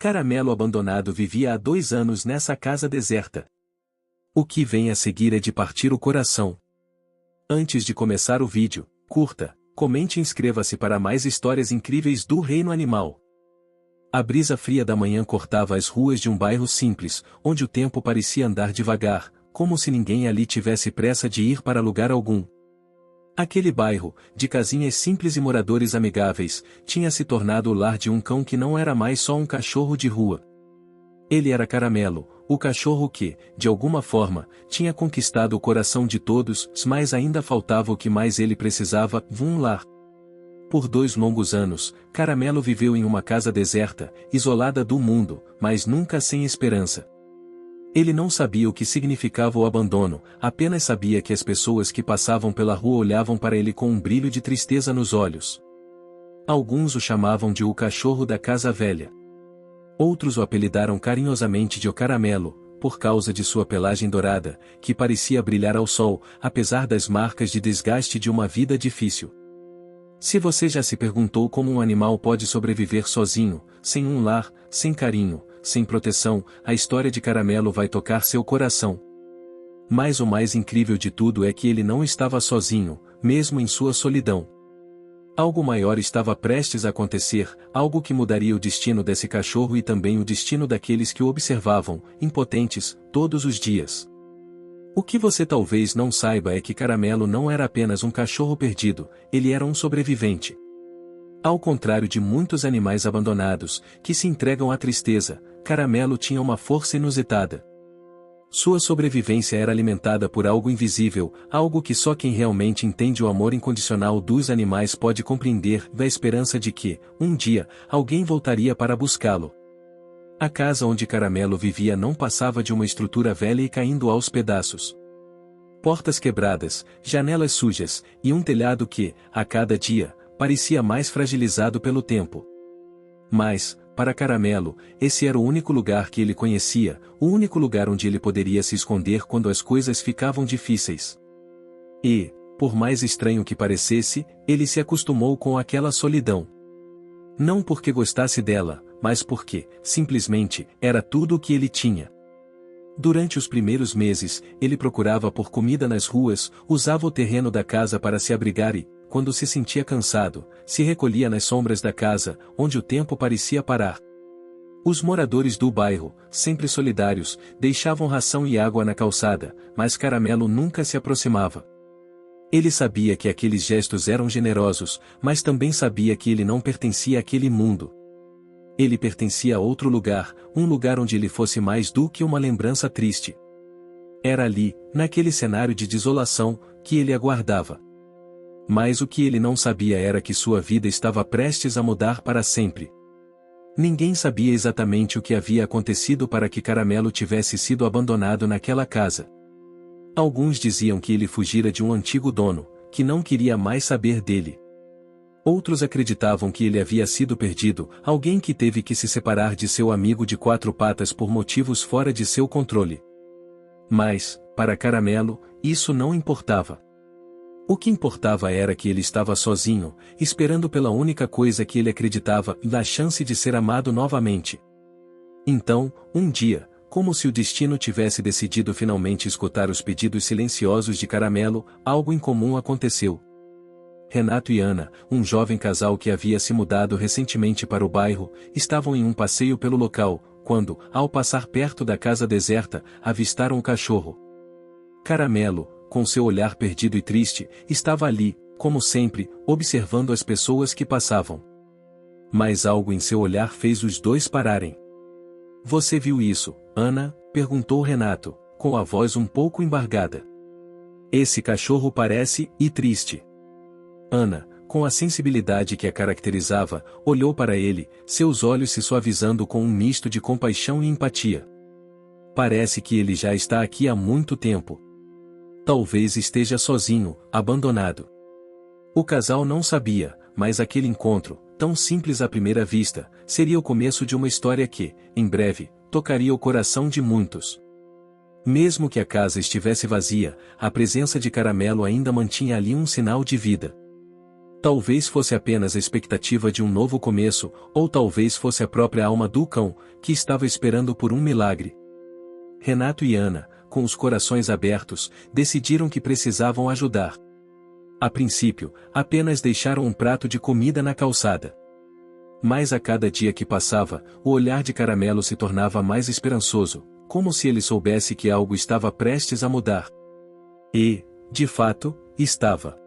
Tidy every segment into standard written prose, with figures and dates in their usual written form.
Caramelo abandonado vivia há 2 anos nessa casa deserta. O que vem a seguir é de partir o coração. Antes de começar o vídeo, curta, comente e inscreva-se para mais histórias incríveis do reino animal. A brisa fria da manhã cortava as ruas de um bairro simples, onde o tempo parecia andar devagar, como se ninguém ali tivesse pressa de ir para lugar algum. Aquele bairro, de casinhas simples e moradores amigáveis, tinha se tornado o lar de um cão que não era mais só um cachorro de rua. Ele era Caramelo, o cachorro que, de alguma forma, tinha conquistado o coração de todos, mas ainda faltava o que mais ele precisava, um lar. Por 2 longos anos, Caramelo viveu em uma casa deserta, isolada do mundo, mas nunca sem esperança. Ele não sabia o que significava o abandono, apenas sabia que as pessoas que passavam pela rua olhavam para ele com um brilho de tristeza nos olhos. Alguns o chamavam de o cachorro da casa velha. Outros o apelidaram carinhosamente de o Caramelo, por causa de sua pelagem dourada, que parecia brilhar ao sol, apesar das marcas de desgaste de uma vida difícil. Se você já se perguntou como um animal pode sobreviver sozinho, sem um lar, sem carinho, sem proteção, a história de Caramelo vai tocar seu coração. Mas o mais incrível de tudo é que ele não estava sozinho, mesmo em sua solidão. Algo maior estava prestes a acontecer, algo que mudaria o destino desse cachorro e também o destino daqueles que o observavam, impotentes, todos os dias. O que você talvez não saiba é que Caramelo não era apenas um cachorro perdido, ele era um sobrevivente. Ao contrário de muitos animais abandonados, que se entregam à tristeza, Caramelo tinha uma força inusitada. Sua sobrevivência era alimentada por algo invisível, algo que só quem realmente entende o amor incondicional dos animais pode compreender, da esperança de que, um dia, alguém voltaria para buscá-lo. A casa onde Caramelo vivia não passava de uma estrutura velha e caindo aos pedaços. Portas quebradas, janelas sujas, e um telhado que, a cada dia, parecia mais fragilizado pelo tempo. Mas, para Caramelo, esse era o único lugar que ele conhecia, o único lugar onde ele poderia se esconder quando as coisas ficavam difíceis. E, por mais estranho que parecesse, ele se acostumou com aquela solidão. Não porque gostasse dela, mas porque, simplesmente, era tudo o que ele tinha. Durante os primeiros meses, ele procurava por comida nas ruas, usava o terreno da casa para se abrigar e, quando se sentia cansado, se recolhia nas sombras da casa, onde o tempo parecia parar. Os moradores do bairro, sempre solidários, deixavam ração e água na calçada, mas Caramelo nunca se aproximava. Ele sabia que aqueles gestos eram generosos, mas também sabia que ele não pertencia àquele mundo. Ele pertencia a outro lugar, um lugar onde ele fosse mais do que uma lembrança triste. Era ali, naquele cenário de desolação, que ele aguardava. Mas o que ele não sabia era que sua vida estava prestes a mudar para sempre. Ninguém sabia exatamente o que havia acontecido para que Caramelo tivesse sido abandonado naquela casa. Alguns diziam que ele fugira de um antigo dono, que não queria mais saber dele. Outros acreditavam que ele havia sido perdido, alguém que teve que se separar de seu amigo de 4 patas por motivos fora de seu controle. Mas, para Caramelo, isso não importava. O que importava era que ele estava sozinho, esperando pela única coisa que ele acreditava, na chance de ser amado novamente. Então, um dia, como se o destino tivesse decidido finalmente escutar os pedidos silenciosos de Caramelo, algo incomum aconteceu. Renato e Ana, um jovem casal que havia se mudado recentemente para o bairro, estavam em um passeio pelo local, quando, ao passar perto da casa deserta, avistaram o cachorro. Caramelo, com seu olhar perdido e triste, estava ali, como sempre, observando as pessoas que passavam. Mas algo em seu olhar fez os dois pararem. "Você viu isso, Ana?", perguntou Renato, com a voz um pouco embargada. "Esse cachorro parece triste." Ana, com a sensibilidade que a caracterizava, olhou para ele, seus olhos se suavizando com um misto de compaixão e empatia. "Parece que ele já está aqui há muito tempo. Talvez esteja sozinho, abandonado." O casal não sabia, mas aquele encontro, tão simples à primeira vista, seria o começo de uma história que, em breve, tocaria o coração de muitos. Mesmo que a casa estivesse vazia, a presença de Caramelo ainda mantinha ali um sinal de vida. Talvez fosse apenas a expectativa de um novo começo, ou talvez fosse a própria alma do cão, que estava esperando por um milagre. Renato e Ana, com os corações abertos, decidiram que precisavam ajudar. A princípio, apenas deixaram um prato de comida na calçada. Mas a cada dia que passava, o olhar de Caramelo se tornava mais esperançoso, como se ele soubesse que algo estava prestes a mudar. E, de fato, estava.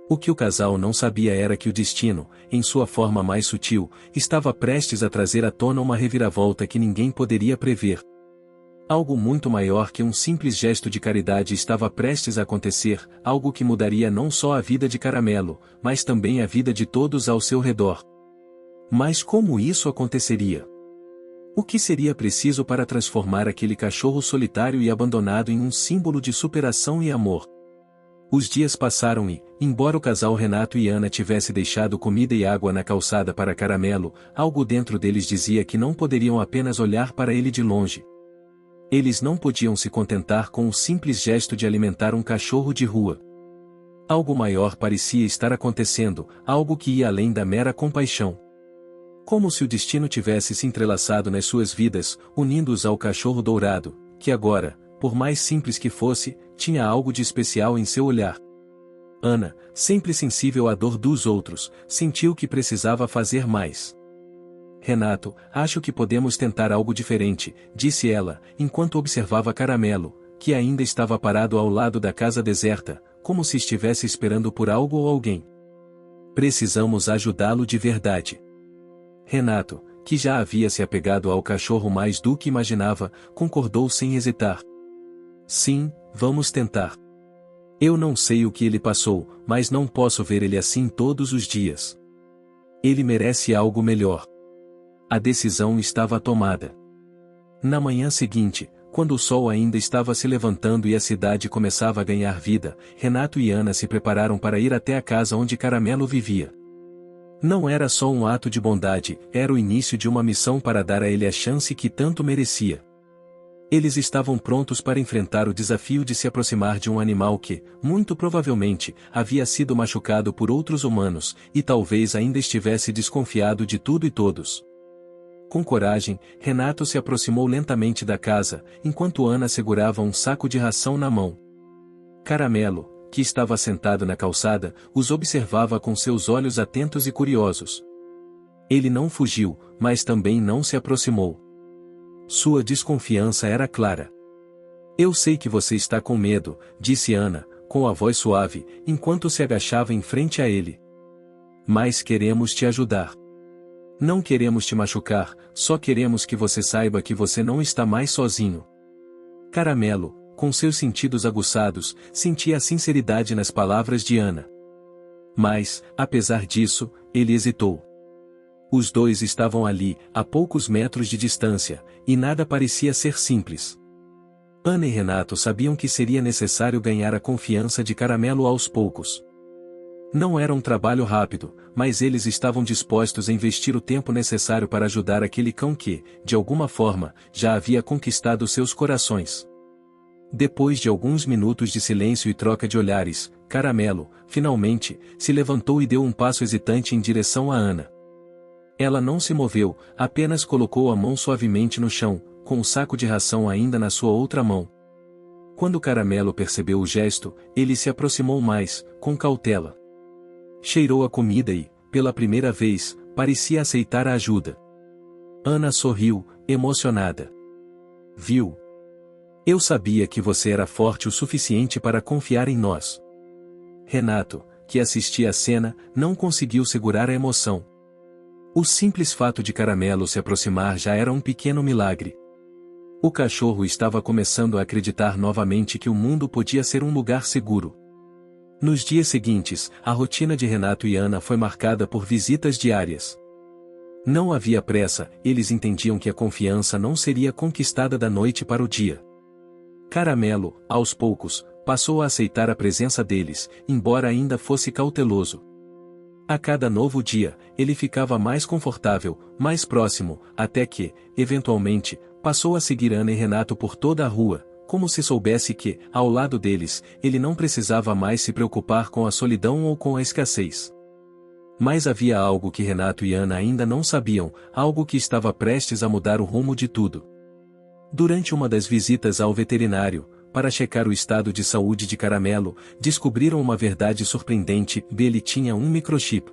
O que o casal não sabia era que o destino, em sua forma mais sutil, estava prestes a trazer à tona uma reviravolta que ninguém poderia prever. Algo muito maior que um simples gesto de caridade estava prestes a acontecer, algo que mudaria não só a vida de Caramelo, mas também a vida de todos ao seu redor. Mas como isso aconteceria? O que seria preciso para transformar aquele cachorro solitário e abandonado em um símbolo de superação e amor? Os dias passaram e, embora o casal Renato e Ana tivesse deixado comida e água na calçada para Caramelo, algo dentro deles dizia que não poderiam apenas olhar para ele de longe. Eles não podiam se contentar com o simples gesto de alimentar um cachorro de rua. Algo maior parecia estar acontecendo, algo que ia além da mera compaixão. Como se o destino tivesse se entrelaçado nas suas vidas, unindo-os ao cachorro dourado, que agora, por mais simples que fosse, tinha algo de especial em seu olhar. Ana, sempre sensível à dor dos outros, sentiu que precisava fazer mais. Renato, acho que podemos tentar algo diferente, disse ela, enquanto observava Caramelo, que ainda estava parado ao lado da casa deserta, como se estivesse esperando por algo ou alguém. Precisamos ajudá-lo de verdade. Renato, que já havia se apegado ao cachorro mais do que imaginava, concordou sem hesitar. Sim, vamos tentar. Eu não sei o que ele passou, mas não posso ver ele assim todos os dias. Ele merece algo melhor. A decisão estava tomada. Na manhã seguinte, quando o sol ainda estava se levantando e a cidade começava a ganhar vida, Renato e Ana se prepararam para ir até a casa onde Caramelo vivia. Não era só um ato de bondade, era o início de uma missão para dar a ele a chance que tanto merecia. Eles estavam prontos para enfrentar o desafio de se aproximar de um animal que, muito provavelmente, havia sido machucado por outros humanos, e talvez ainda estivesse desconfiado de tudo e todos. Com coragem, Renato se aproximou lentamente da casa, enquanto Ana segurava um saco de ração na mão. Caramelo, que estava sentado na calçada, os observava com seus olhos atentos e curiosos. Ele não fugiu, mas também não se aproximou. Sua desconfiança era clara. Eu sei que você está com medo, disse Ana, com a voz suave, enquanto se agachava em frente a ele. Mas queremos te ajudar. Não queremos te machucar, só queremos que você saiba que você não está mais sozinho. Caramelo, com seus sentidos aguçados, sentia a sinceridade nas palavras de Ana. Mas, apesar disso, ele hesitou. Os dois estavam ali, a poucos metros de distância, e nada parecia ser simples. Ana e Renato sabiam que seria necessário ganhar a confiança de Caramelo aos poucos. Não era um trabalho rápido, mas eles estavam dispostos a investir o tempo necessário para ajudar aquele cão que, de alguma forma, já havia conquistado seus corações. Depois de alguns minutos de silêncio e troca de olhares, Caramelo, finalmente, se levantou e deu um passo hesitante em direção a Ana. Ela não se moveu, apenas colocou a mão suavemente no chão, com o saco de ração ainda na sua outra mão. Quando Caramelo percebeu o gesto, ele se aproximou mais, com cautela. Cheirou a comida e, pela primeira vez, parecia aceitar a ajuda. Ana sorriu, emocionada. Viu? Eu sabia que você era forte o suficiente para confiar em nós. Renato, que assistia à cena, não conseguiu segurar a emoção. O simples fato de Caramelo se aproximar já era um pequeno milagre. O cachorro estava começando a acreditar novamente que o mundo podia ser um lugar seguro. Nos dias seguintes, a rotina de Renato e Ana foi marcada por visitas diárias. Não havia pressa, eles entendiam que a confiança não seria conquistada da noite para o dia. Caramelo, aos poucos, passou a aceitar a presença deles, embora ainda fosse cauteloso. A cada novo dia, ele ficava mais confortável, mais próximo, até que, eventualmente, passou a seguir Ana e Renato por toda a rua, como se soubesse que, ao lado deles, ele não precisava mais se preocupar com a solidão ou com a escassez. Mas havia algo que Renato e Ana ainda não sabiam, algo que estava prestes a mudar o rumo de tudo. Durante uma das visitas ao veterinário, para checar o estado de saúde de Caramelo, descobriram uma verdade surpreendente: ele tinha um microchip.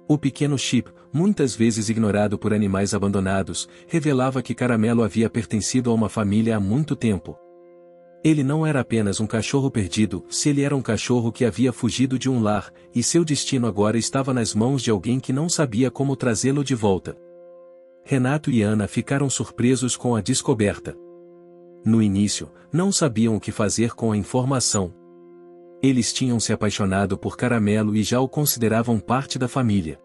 O pequeno chip, muitas vezes ignorado por animais abandonados, revelava que Caramelo havia pertencido a uma família há muito tempo. Ele não era apenas um cachorro perdido, se ele era um cachorro que havia fugido de um lar, e seu destino agora estava nas mãos de alguém que não sabia como trazê-lo de volta. Renato e Ana ficaram surpresos com a descoberta. No início, não sabiam o que fazer com a informação. Eles tinham se apaixonado por Caramelo e já o consideravam parte da família.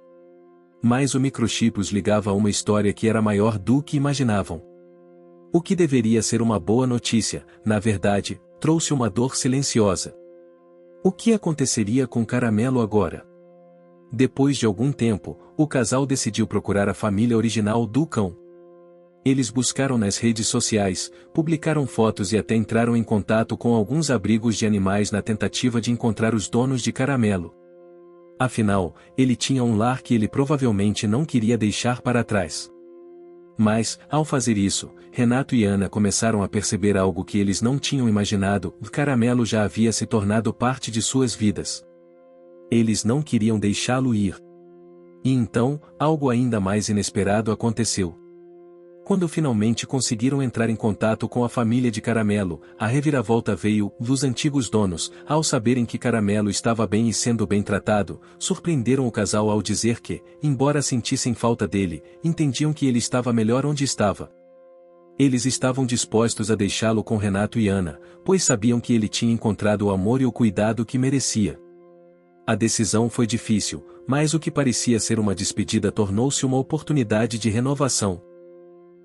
Mas o microchip os ligava a uma história que era maior do que imaginavam. O que deveria ser uma boa notícia, na verdade, trouxe uma dor silenciosa. O que aconteceria com Caramelo agora? Depois de algum tempo, o casal decidiu procurar a família original do cão. Eles buscaram nas redes sociais, publicaram fotos e até entraram em contato com alguns abrigos de animais na tentativa de encontrar os donos de Caramelo. Afinal, ele tinha um lar que ele provavelmente não queria deixar para trás. Mas, ao fazer isso, Renato e Ana começaram a perceber algo que eles não tinham imaginado: Caramelo já havia se tornado parte de suas vidas. Eles não queriam deixá-lo ir. E então, algo ainda mais inesperado aconteceu. Quando finalmente conseguiram entrar em contato com a família de Caramelo, a reviravolta veio dos antigos donos. Ao saberem que Caramelo estava bem e sendo bem tratado, surpreenderam o casal ao dizer que, embora sentissem falta dele, entendiam que ele estava melhor onde estava. Eles estavam dispostos a deixá-lo com Renato e Ana, pois sabiam que ele tinha encontrado o amor e o cuidado que merecia. A decisão foi difícil, mas o que parecia ser uma despedida tornou-se uma oportunidade de renovação.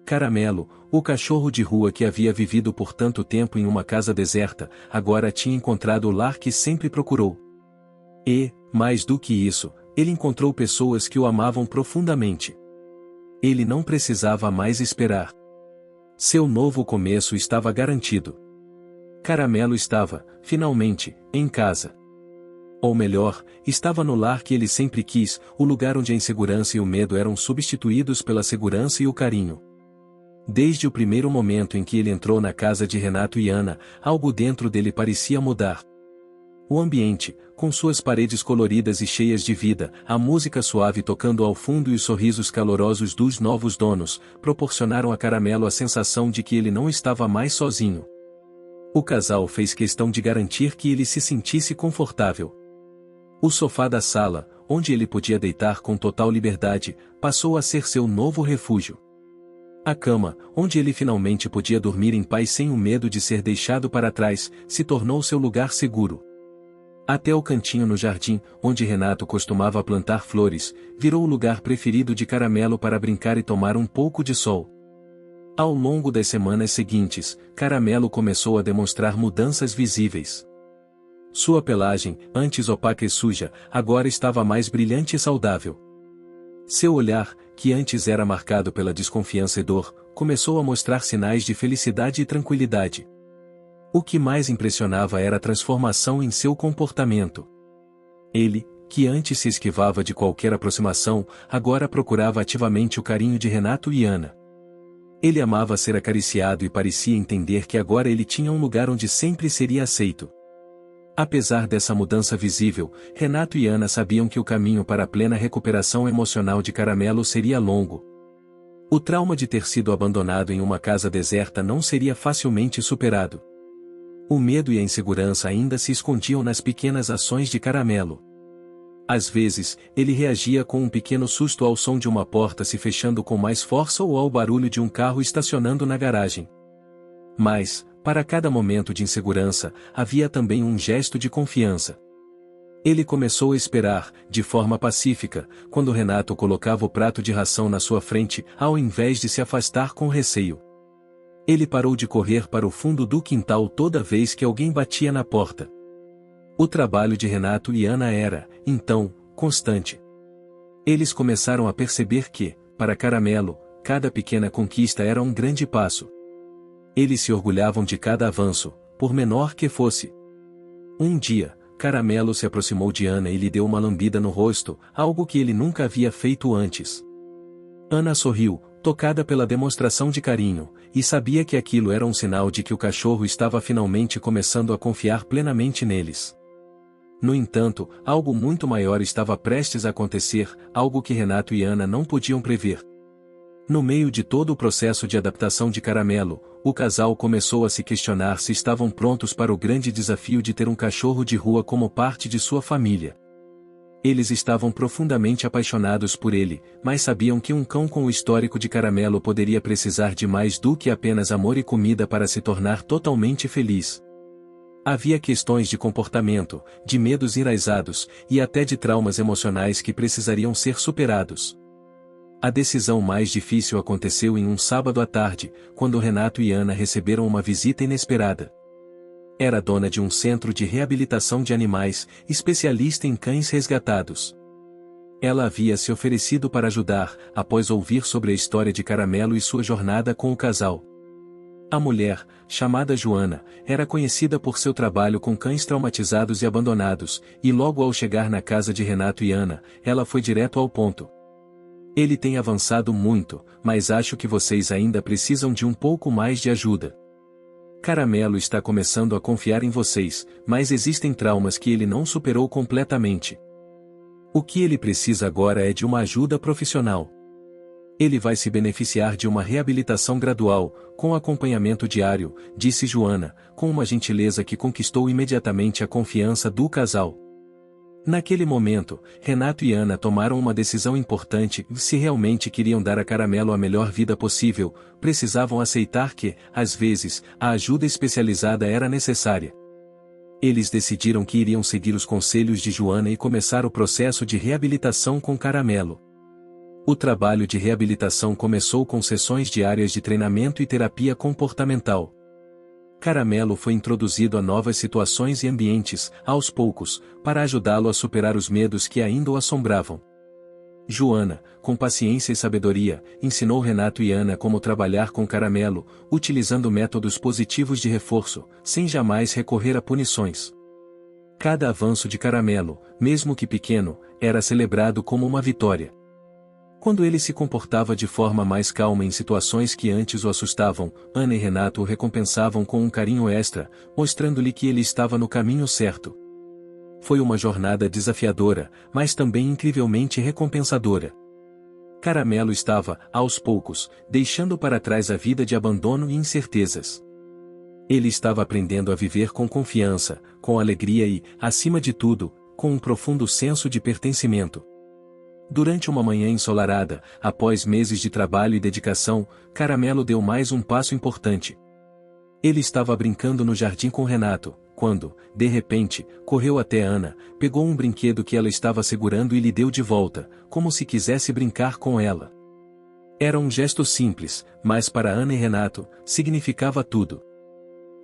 Caramelo, o cachorro de rua que havia vivido por tanto tempo em uma casa deserta, agora tinha encontrado o lar que sempre procurou. E, mais do que isso, ele encontrou pessoas que o amavam profundamente. Ele não precisava mais esperar. Seu novo começo estava garantido. Caramelo estava, finalmente, em casa. Ou melhor, estava no lar que ele sempre quis, o lugar onde a insegurança e o medo eram substituídos pela segurança e o carinho. Desde o primeiro momento em que ele entrou na casa de Renato e Ana, algo dentro dele parecia mudar. O ambiente, com suas paredes coloridas e cheias de vida, a música suave tocando ao fundo e os sorrisos calorosos dos novos donos, proporcionaram a Caramelo a sensação de que ele não estava mais sozinho. O casal fez questão de garantir que ele se sentisse confortável. O sofá da sala, onde ele podia deitar com total liberdade, passou a ser seu novo refúgio. A cama, onde ele finalmente podia dormir em paz sem o medo de ser deixado para trás, se tornou seu lugar seguro. Até o cantinho no jardim, onde Renato costumava plantar flores, virou o lugar preferido de Caramelo para brincar e tomar um pouco de sol. Ao longo das semanas seguintes, Caramelo começou a demonstrar mudanças visíveis. Sua pelagem, antes opaca e suja, agora estava mais brilhante e saudável. Seu olhar, que antes era marcado pela desconfiança e dor, começou a mostrar sinais de felicidade e tranquilidade. O que mais impressionava era a transformação em seu comportamento. Ele, que antes se esquivava de qualquer aproximação, agora procurava ativamente o carinho de Renato e Ana. Ele amava ser acariciado e parecia entender que agora ele tinha um lugar onde sempre seria aceito. Apesar dessa mudança visível, Renato e Ana sabiam que o caminho para a plena recuperação emocional de Caramelo seria longo. O trauma de ter sido abandonado em uma casa deserta não seria facilmente superado. O medo e a insegurança ainda se escondiam nas pequenas ações de Caramelo. Às vezes, ele reagia com um pequeno susto ao som de uma porta se fechando com mais força ou ao barulho de um carro estacionando na garagem. Mas, para cada momento de insegurança, havia também um gesto de confiança. Ele começou a esperar, de forma pacífica, quando Renato colocava o prato de ração na sua frente, ao invés de se afastar com receio. Ele parou de correr para o fundo do quintal toda vez que alguém batia na porta. O trabalho de Renato e Ana era, então, constante. Eles começaram a perceber que, para Caramelo, cada pequena conquista era um grande passo. Eles se orgulhavam de cada avanço, por menor que fosse. Um dia, Caramelo se aproximou de Ana e lhe deu uma lambida no rosto, algo que ele nunca havia feito antes. Ana sorriu, tocada pela demonstração de carinho, e sabia que aquilo era um sinal de que o cachorro estava finalmente começando a confiar plenamente neles. No entanto, algo muito maior estava prestes a acontecer, algo que Renato e Ana não podiam prever. No meio de todo o processo de adaptação de Caramelo, o casal começou a se questionar se estavam prontos para o grande desafio de ter um cachorro de rua como parte de sua família. Eles estavam profundamente apaixonados por ele, mas sabiam que um cão com o histórico de Caramelo poderia precisar de mais do que apenas amor e comida para se tornar totalmente feliz. Havia questões de comportamento, de medos enraizados, e até de traumas emocionais que precisariam ser superados. A decisão mais difícil aconteceu em um sábado à tarde, quando Renato e Ana receberam uma visita inesperada. Era dona de um centro de reabilitação de animais, especialista em cães resgatados. Ela havia se oferecido para ajudar, após ouvir sobre a história de Caramelo e sua jornada com o casal. A mulher, chamada Joana, era conhecida por seu trabalho com cães traumatizados e abandonados, e logo ao chegar na casa de Renato e Ana, ela foi direto ao ponto. Ele tem avançado muito, mas acho que vocês ainda precisam de um pouco mais de ajuda. Caramelo está começando a confiar em vocês, mas existem traumas que ele não superou completamente. O que ele precisa agora é de uma ajuda profissional. Ele vai se beneficiar de uma reabilitação gradual, com acompanhamento diário, disse Joana, com uma gentileza que conquistou imediatamente a confiança do casal. Naquele momento, Renato e Ana tomaram uma decisão importante: se realmente queriam dar a Caramelo a melhor vida possível, precisavam aceitar que, às vezes, a ajuda especializada era necessária. Eles decidiram que iriam seguir os conselhos de Joana e começar o processo de reabilitação com Caramelo. O trabalho de reabilitação começou com sessões diárias de treinamento e terapia comportamental. Caramelo foi introduzido a novas situações e ambientes, aos poucos, para ajudá-lo a superar os medos que ainda o assombravam. Joana, com paciência e sabedoria, ensinou Renato e Ana como trabalhar com Caramelo, utilizando métodos positivos de reforço, sem jamais recorrer a punições. Cada avanço de Caramelo, mesmo que pequeno, era celebrado como uma vitória. Quando ele se comportava de forma mais calma em situações que antes o assustavam, Ana e Renato o recompensavam com um carinho extra, mostrando-lhe que ele estava no caminho certo. Foi uma jornada desafiadora, mas também incrivelmente recompensadora. Caramelo estava, aos poucos, deixando para trás a vida de abandono e incertezas. Ele estava aprendendo a viver com confiança, com alegria e, acima de tudo, com um profundo senso de pertencimento. Durante uma manhã ensolarada, após meses de trabalho e dedicação, Caramelo deu mais um passo importante. Ele estava brincando no jardim com Renato, quando, de repente, correu até Ana, pegou um brinquedo que ela estava segurando e lhe deu de volta, como se quisesse brincar com ela. Era um gesto simples, mas para Ana e Renato, significava tudo.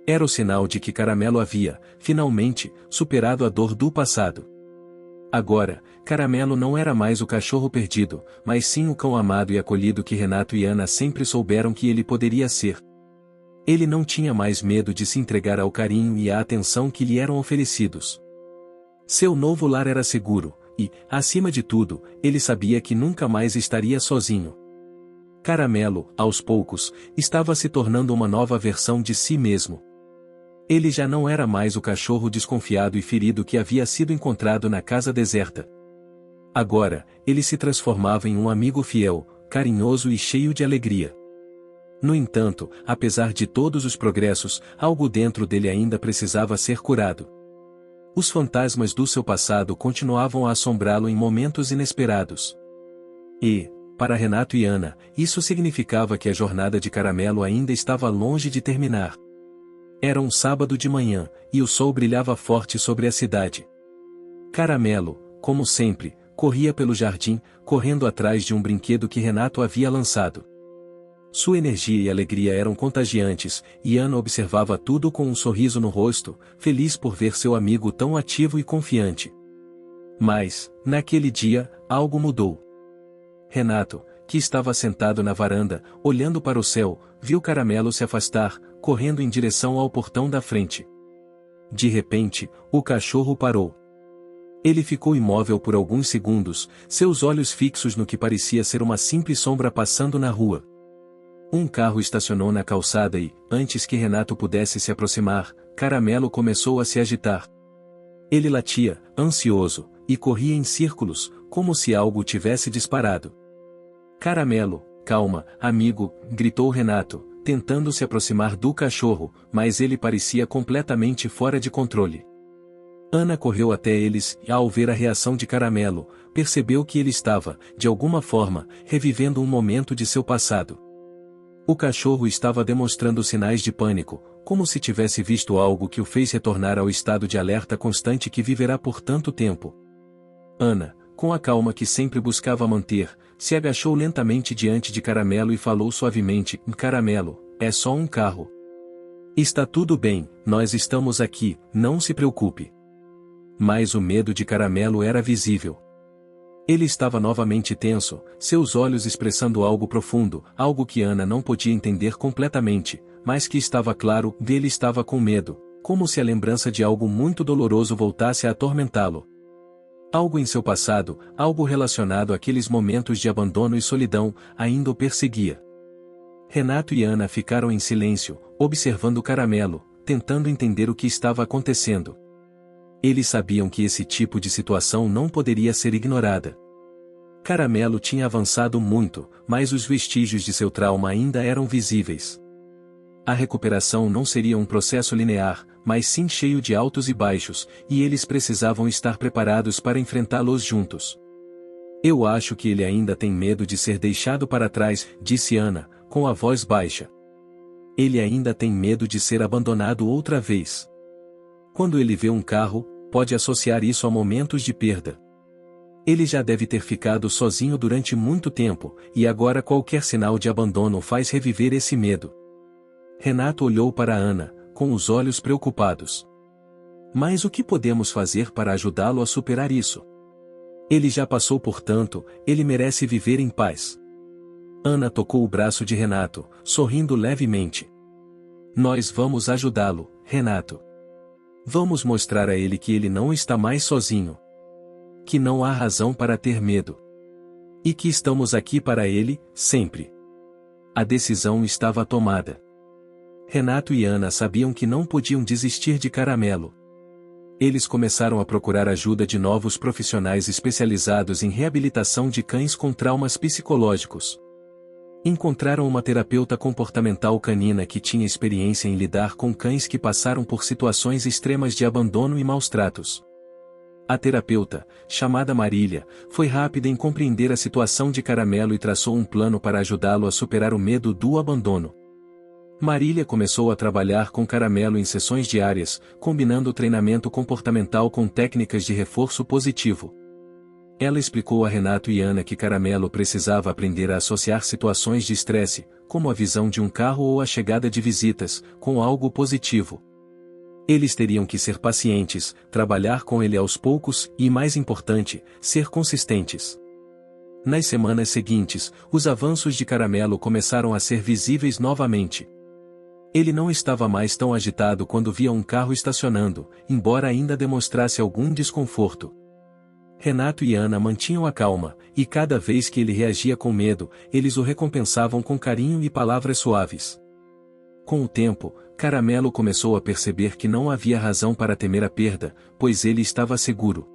Era o sinal de que Caramelo havia, finalmente, superado a dor do passado. Agora, Caramelo não era mais o cachorro perdido, mas sim o cão amado e acolhido que Renato e Ana sempre souberam que ele poderia ser. Ele não tinha mais medo de se entregar ao carinho e à atenção que lhe eram oferecidos. Seu novo lar era seguro, e, acima de tudo, ele sabia que nunca mais estaria sozinho. Caramelo, aos poucos, estava se tornando uma nova versão de si mesmo. Ele já não era mais o cachorro desconfiado e ferido que havia sido encontrado na casa deserta. Agora, ele se transformava em um amigo fiel, carinhoso e cheio de alegria. No entanto, apesar de todos os progressos, algo dentro dele ainda precisava ser curado. Os fantasmas do seu passado continuavam a assombrá-lo em momentos inesperados. E, para Renato e Ana, isso significava que a jornada de Caramelo ainda estava longe de terminar. Era um sábado de manhã, e o sol brilhava forte sobre a cidade. Caramelo, como sempre, corria pelo jardim, correndo atrás de um brinquedo que Renato havia lançado. Sua energia e alegria eram contagiantes, e Ana observava tudo com um sorriso no rosto, feliz por ver seu amigo tão ativo e confiante. Mas, naquele dia, algo mudou. Renato, que estava sentado na varanda, olhando para o céu, viu Caramelo se afastar, correndo em direção ao portão da frente. De repente, o cachorro parou. Ele ficou imóvel por alguns segundos, seus olhos fixos no que parecia ser uma simples sombra passando na rua. Um carro estacionou na calçada e, antes que Renato pudesse se aproximar, Caramelo começou a se agitar. Ele latia, ansioso, e corria em círculos, como se algo tivesse disparado. Caramelo, calma, amigo, gritou Renato, tentando se aproximar do cachorro, mas ele parecia completamente fora de controle. Ana correu até eles e, ao ver a reação de Caramelo, percebeu que ele estava, de alguma forma, revivendo um momento de seu passado. O cachorro estava demonstrando sinais de pânico, como se tivesse visto algo que o fez retornar ao estado de alerta constante que viverá por tanto tempo. Ana, com a calma que sempre buscava manter, se agachou lentamente diante de Caramelo e falou suavemente: Caramelo, é só um carro. Está tudo bem, nós estamos aqui, não se preocupe. Mas o medo de Caramelo era visível. Ele estava novamente tenso, seus olhos expressando algo profundo, algo que Ana não podia entender completamente, mas que estava claro, ele estava com medo, como se a lembrança de algo muito doloroso voltasse a atormentá-lo. Algo em seu passado, algo relacionado àqueles momentos de abandono e solidão, ainda o perseguia. Renato e Ana ficaram em silêncio, observando Caramelo, tentando entender o que estava acontecendo. Eles sabiam que esse tipo de situação não poderia ser ignorada. Caramelo tinha avançado muito, mas os vestígios de seu trauma ainda eram visíveis. A recuperação não seria um processo linear, mas sim cheio de altos e baixos, e eles precisavam estar preparados para enfrentá-los juntos. Eu acho que ele ainda tem medo de ser deixado para trás, disse Ana, com a voz baixa. Ele ainda tem medo de ser abandonado outra vez. Quando ele vê um carro, pode associar isso a momentos de perda. Ele já deve ter ficado sozinho durante muito tempo, e agora qualquer sinal de abandono faz reviver esse medo. Renato olhou para Ana, com os olhos preocupados. Mas o que podemos fazer para ajudá-lo a superar isso? Ele já passou por tanto, ele merece viver em paz. Ana tocou o braço de Renato, sorrindo levemente. Nós vamos ajudá-lo, Renato. Vamos mostrar a ele que ele não está mais sozinho. Que não há razão para ter medo. E que estamos aqui para ele, sempre. A decisão estava tomada. Renato e Ana sabiam que não podiam desistir de Caramelo. Eles começaram a procurar ajuda de novos profissionais especializados em reabilitação de cães com traumas psicológicos. Encontraram uma terapeuta comportamental canina que tinha experiência em lidar com cães que passaram por situações extremas de abandono e maus tratos. A terapeuta, chamada Marília, foi rápida em compreender a situação de Caramelo e traçou um plano para ajudá-lo a superar o medo do abandono. Marília começou a trabalhar com Caramelo em sessões diárias, combinando o treinamento comportamental com técnicas de reforço positivo. Ela explicou a Renato e Ana que Caramelo precisava aprender a associar situações de estresse, como a visão de um carro ou a chegada de visitas, com algo positivo. Eles teriam que ser pacientes, trabalhar com ele aos poucos e, mais importante, ser consistentes. Nas semanas seguintes, os avanços de Caramelo começaram a ser visíveis novamente. Ele não estava mais tão agitado quando via um carro estacionando, embora ainda demonstrasse algum desconforto. Renato e Ana mantinham a calma, e cada vez que ele reagia com medo, eles o recompensavam com carinho e palavras suaves. Com o tempo, Caramelo começou a perceber que não havia razão para temer a perda, pois ele estava seguro.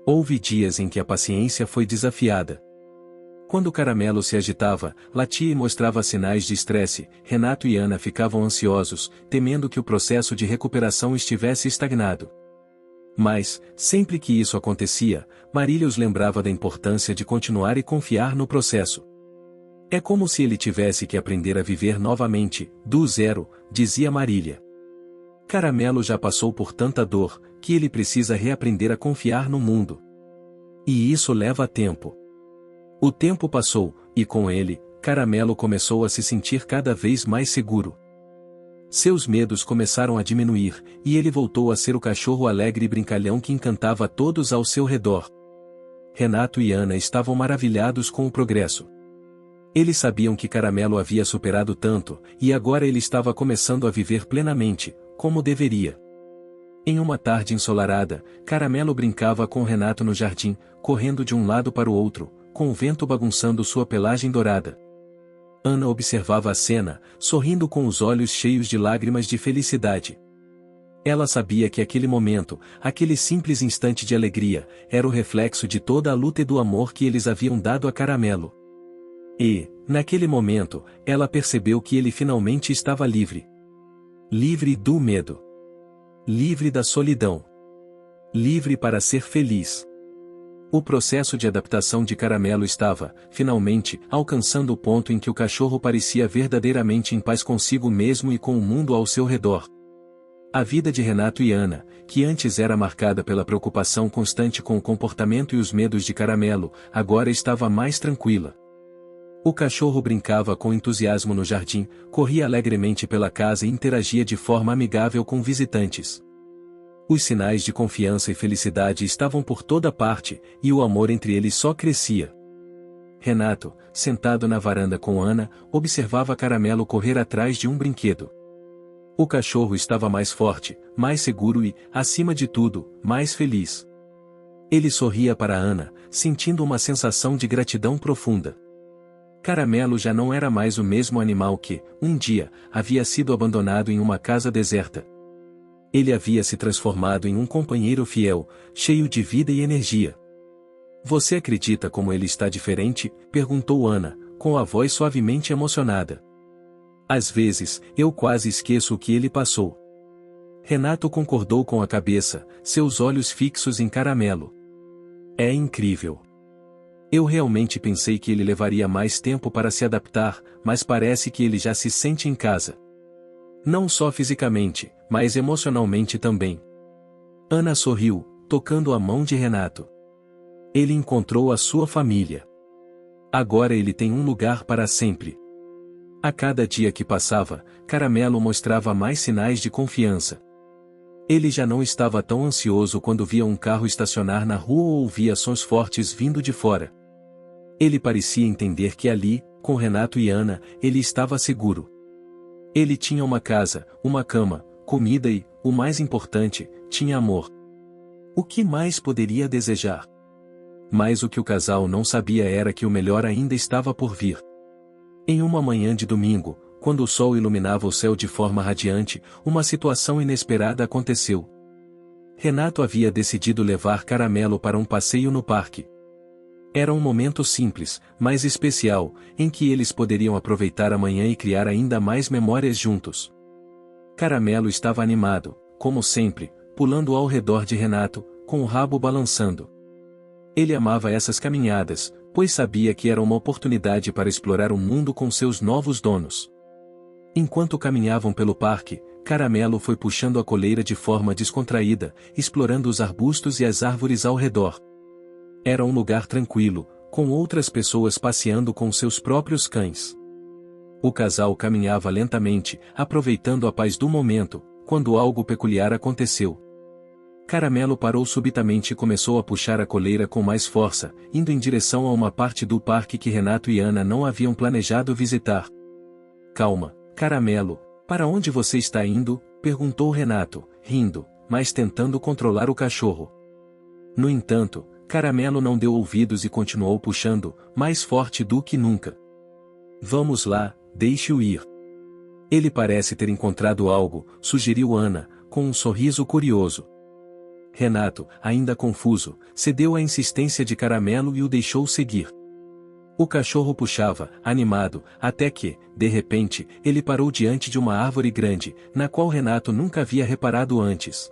Houve dias em que a paciência foi desafiada. Quando Caramelo se agitava, latia e mostrava sinais de estresse, Renato e Ana ficavam ansiosos, temendo que o processo de recuperação estivesse estagnado. Mas, sempre que isso acontecia, Marília os lembrava da importância de continuar e confiar no processo. É como se ele tivesse que aprender a viver novamente, do zero, dizia Marília. Caramelo já passou por tanta dor, que ele precisa reaprender a confiar no mundo. E isso leva tempo. O tempo passou, e com ele, Caramelo começou a se sentir cada vez mais seguro. Seus medos começaram a diminuir, e ele voltou a ser o cachorro alegre e brincalhão que encantava todos ao seu redor. Renato e Ana estavam maravilhados com o progresso. Eles sabiam que Caramelo havia superado tanto, e agora ele estava começando a viver plenamente, como deveria. Em uma tarde ensolarada, Caramelo brincava com Renato no jardim, correndo de um lado para o outro, com o vento bagunçando sua pelagem dourada. Ana observava a cena, sorrindo com os olhos cheios de lágrimas de felicidade. Ela sabia que aquele momento, aquele simples instante de alegria, era o reflexo de toda a luta e do amor que eles haviam dado a Caramelo. E, naquele momento, ela percebeu que ele finalmente estava livre. Livre do medo. Livre da solidão. Livre para ser feliz. O processo de adaptação de Caramelo estava, finalmente, alcançando o ponto em que o cachorro parecia verdadeiramente em paz consigo mesmo e com o mundo ao seu redor. A vida de Renato e Ana, que antes era marcada pela preocupação constante com o comportamento e os medos de Caramelo, agora estava mais tranquila. O cachorro brincava com entusiasmo no jardim, corria alegremente pela casa e interagia de forma amigável com visitantes. Os sinais de confiança e felicidade estavam por toda parte, e o amor entre eles só crescia. Renato, sentado na varanda com Ana, observava Caramelo correr atrás de um brinquedo. O cachorro estava mais forte, mais seguro e, acima de tudo, mais feliz. Ele sorria para Ana, sentindo uma sensação de gratidão profunda. Caramelo já não era mais o mesmo animal que, um dia, havia sido abandonado em uma casa deserta. Ele havia se transformado em um companheiro fiel, cheio de vida e energia. "Você acredita como ele está diferente?" perguntou Ana, com a voz suavemente emocionada. "Às vezes, eu quase esqueço o que ele passou." Renato concordou com a cabeça, seus olhos fixos em Caramelo. "É incrível. Eu realmente pensei que ele levaria mais tempo para se adaptar, mas parece que ele já se sente em casa. Não só fisicamente, mas emocionalmente também." Ana sorriu, tocando a mão de Renato. "Ele encontrou a sua família. Agora ele tem um lugar para sempre." A cada dia que passava, Caramelo mostrava mais sinais de confiança. Ele já não estava tão ansioso quando via um carro estacionar na rua ou ouvia sons fortes vindo de fora. Ele parecia entender que ali, com Renato e Ana, ele estava seguro. Ele tinha uma casa, uma cama, comida e, o mais importante, tinha amor. O que mais poderia desejar? Mas o que o casal não sabia era que o melhor ainda estava por vir. Em uma manhã de domingo, quando o sol iluminava o céu de forma radiante, uma situação inesperada aconteceu. Renato havia decidido levar Caramelo para um passeio no parque. Era um momento simples, mas especial, em que eles poderiam aproveitar a manhã e criar ainda mais memórias juntos. Caramelo estava animado, como sempre, pulando ao redor de Renato, com o rabo balançando. Ele amava essas caminhadas, pois sabia que era uma oportunidade para explorar o mundo com seus novos donos. Enquanto caminhavam pelo parque, Caramelo foi puxando a coleira de forma descontraída, explorando os arbustos e as árvores ao redor. Era um lugar tranquilo, com outras pessoas passeando com seus próprios cães. O casal caminhava lentamente, aproveitando a paz do momento, quando algo peculiar aconteceu. Caramelo parou subitamente e começou a puxar a coleira com mais força, indo em direção a uma parte do parque que Renato e Ana não haviam planejado visitar. "Calma, Caramelo, para onde você está indo?" perguntou Renato, rindo, mas tentando controlar o cachorro. No entanto, Caramelo não deu ouvidos e continuou puxando, mais forte do que nunca. "Vamos lá, deixe-o ir. Ele parece ter encontrado algo", sugeriu Ana, com um sorriso curioso. Renato, ainda confuso, cedeu à insistência de Caramelo e o deixou seguir. O cachorro puxava, animado, até que, de repente, ele parou diante de uma árvore grande, na qual Renato nunca havia reparado antes.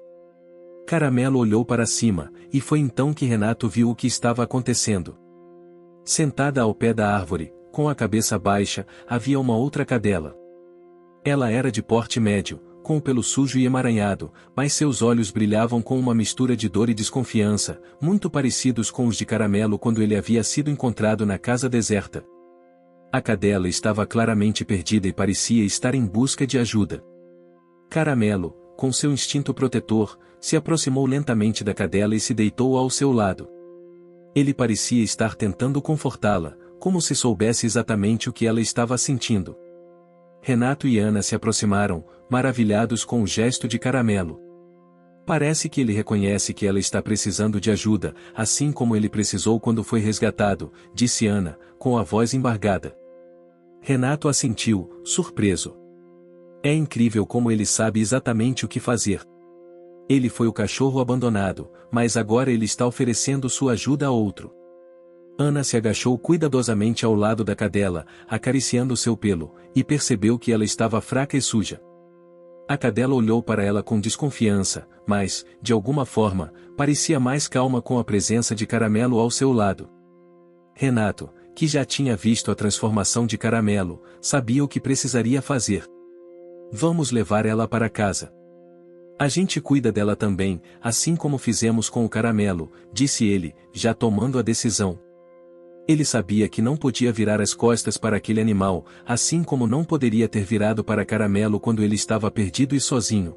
Caramelo olhou para cima, e foi então que Renato viu o que estava acontecendo. Sentada ao pé da árvore, com a cabeça baixa, havia uma outra cadela. Ela era de porte médio, com o pelo sujo e emaranhado, mas seus olhos brilhavam com uma mistura de dor e desconfiança, muito parecidos com os de Caramelo quando ele havia sido encontrado na casa deserta. A cadela estava claramente perdida e parecia estar em busca de ajuda. Caramelo, com seu instinto protetor, se aproximou lentamente da cadela e se deitou ao seu lado. Ele parecia estar tentando confortá-la, como se soubesse exatamente o que ela estava sentindo. Renato e Ana se aproximaram, maravilhados com o gesto de Caramelo. Parece que ele reconhece que ela está precisando de ajuda, assim como ele precisou quando foi resgatado, disse Ana, com a voz embargada. Renato assentiu, surpreso. É incrível como ele sabe exatamente o que fazer. Ele foi o cachorro abandonado, mas agora ele está oferecendo sua ajuda a outro. Ana se agachou cuidadosamente ao lado da cadela, acariciando seu pelo, e percebeu que ela estava fraca e suja. A cadela olhou para ela com desconfiança, mas, de alguma forma, parecia mais calma com a presença de Caramelo ao seu lado. Renato, que já tinha visto a transformação de Caramelo, sabia o que precisaria fazer. Vamos levar ela para casa. A gente cuida dela também, assim como fizemos com o Caramelo, disse ele, já tomando a decisão. Ele sabia que não podia virar as costas para aquele animal, assim como não poderia ter virado para Caramelo quando ele estava perdido e sozinho.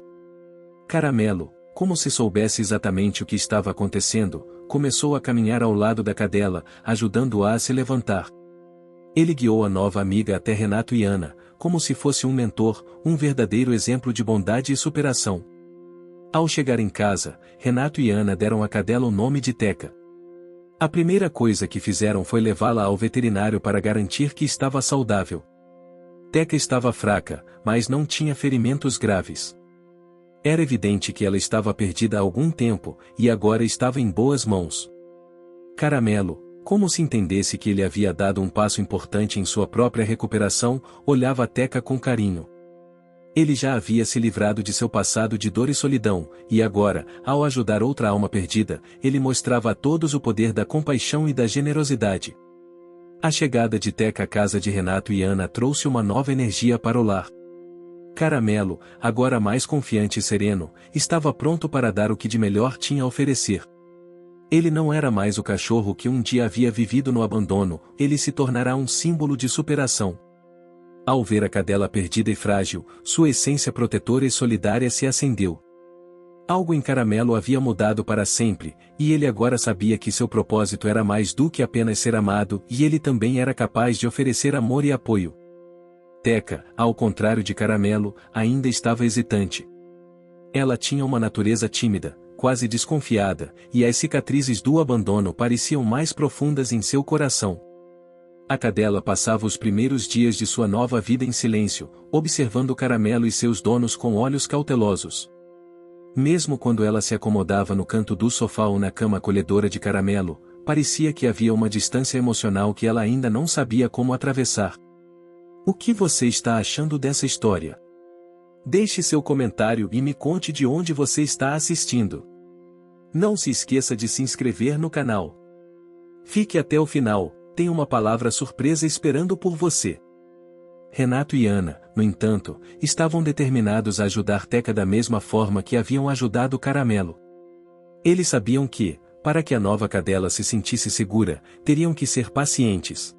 Caramelo, como se soubesse exatamente o que estava acontecendo, começou a caminhar ao lado da cadela, ajudando-a a se levantar. Ele guiou a nova amiga até Renato e Ana, como se fosse um mentor, um verdadeiro exemplo de bondade e superação. Ao chegar em casa, Renato e Ana deram à cadela o nome de Teca. A primeira coisa que fizeram foi levá-la ao veterinário para garantir que estava saudável. Teca estava fraca, mas não tinha ferimentos graves. Era evidente que ela estava perdida há algum tempo, e agora estava em boas mãos. Caramelo, como se entendesse que ele havia dado um passo importante em sua própria recuperação, olhava Teca com carinho. Ele já havia se livrado de seu passado de dor e solidão, e agora, ao ajudar outra alma perdida, ele mostrava a todos o poder da compaixão e da generosidade. A chegada de Teca à casa de Renato e Ana trouxe uma nova energia para o lar. Caramelo, agora mais confiante e sereno, estava pronto para dar o que de melhor tinha a oferecer. Ele não era mais o cachorro que um dia havia vivido no abandono, ele se tornará um símbolo de superação. Ao ver a cadela perdida e frágil, sua essência protetora e solidária se acendeu. Algo em Caramelo havia mudado para sempre, e ele agora sabia que seu propósito era mais do que apenas ser amado, e ele também era capaz de oferecer amor e apoio. Teca, ao contrário de Caramelo, ainda estava hesitante. Ela tinha uma natureza tímida, quase desconfiada, e as cicatrizes do abandono pareciam mais profundas em seu coração. A cadela passava os primeiros dias de sua nova vida em silêncio, observando Caramelo e seus donos com olhos cautelosos. Mesmo quando ela se acomodava no canto do sofá ou na cama acolhedora de Caramelo, parecia que havia uma distância emocional que ela ainda não sabia como atravessar. O que você está achando dessa história? Deixe seu comentário e me conte de onde você está assistindo. Não se esqueça de se inscrever no canal. Fique até o final. Tem uma palavra surpresa esperando por você. Renato e Ana, no entanto, estavam determinados a ajudar Teca da mesma forma que haviam ajudado Caramelo. Eles sabiam que, para que a nova cadela se sentisse segura, teriam que ser pacientes.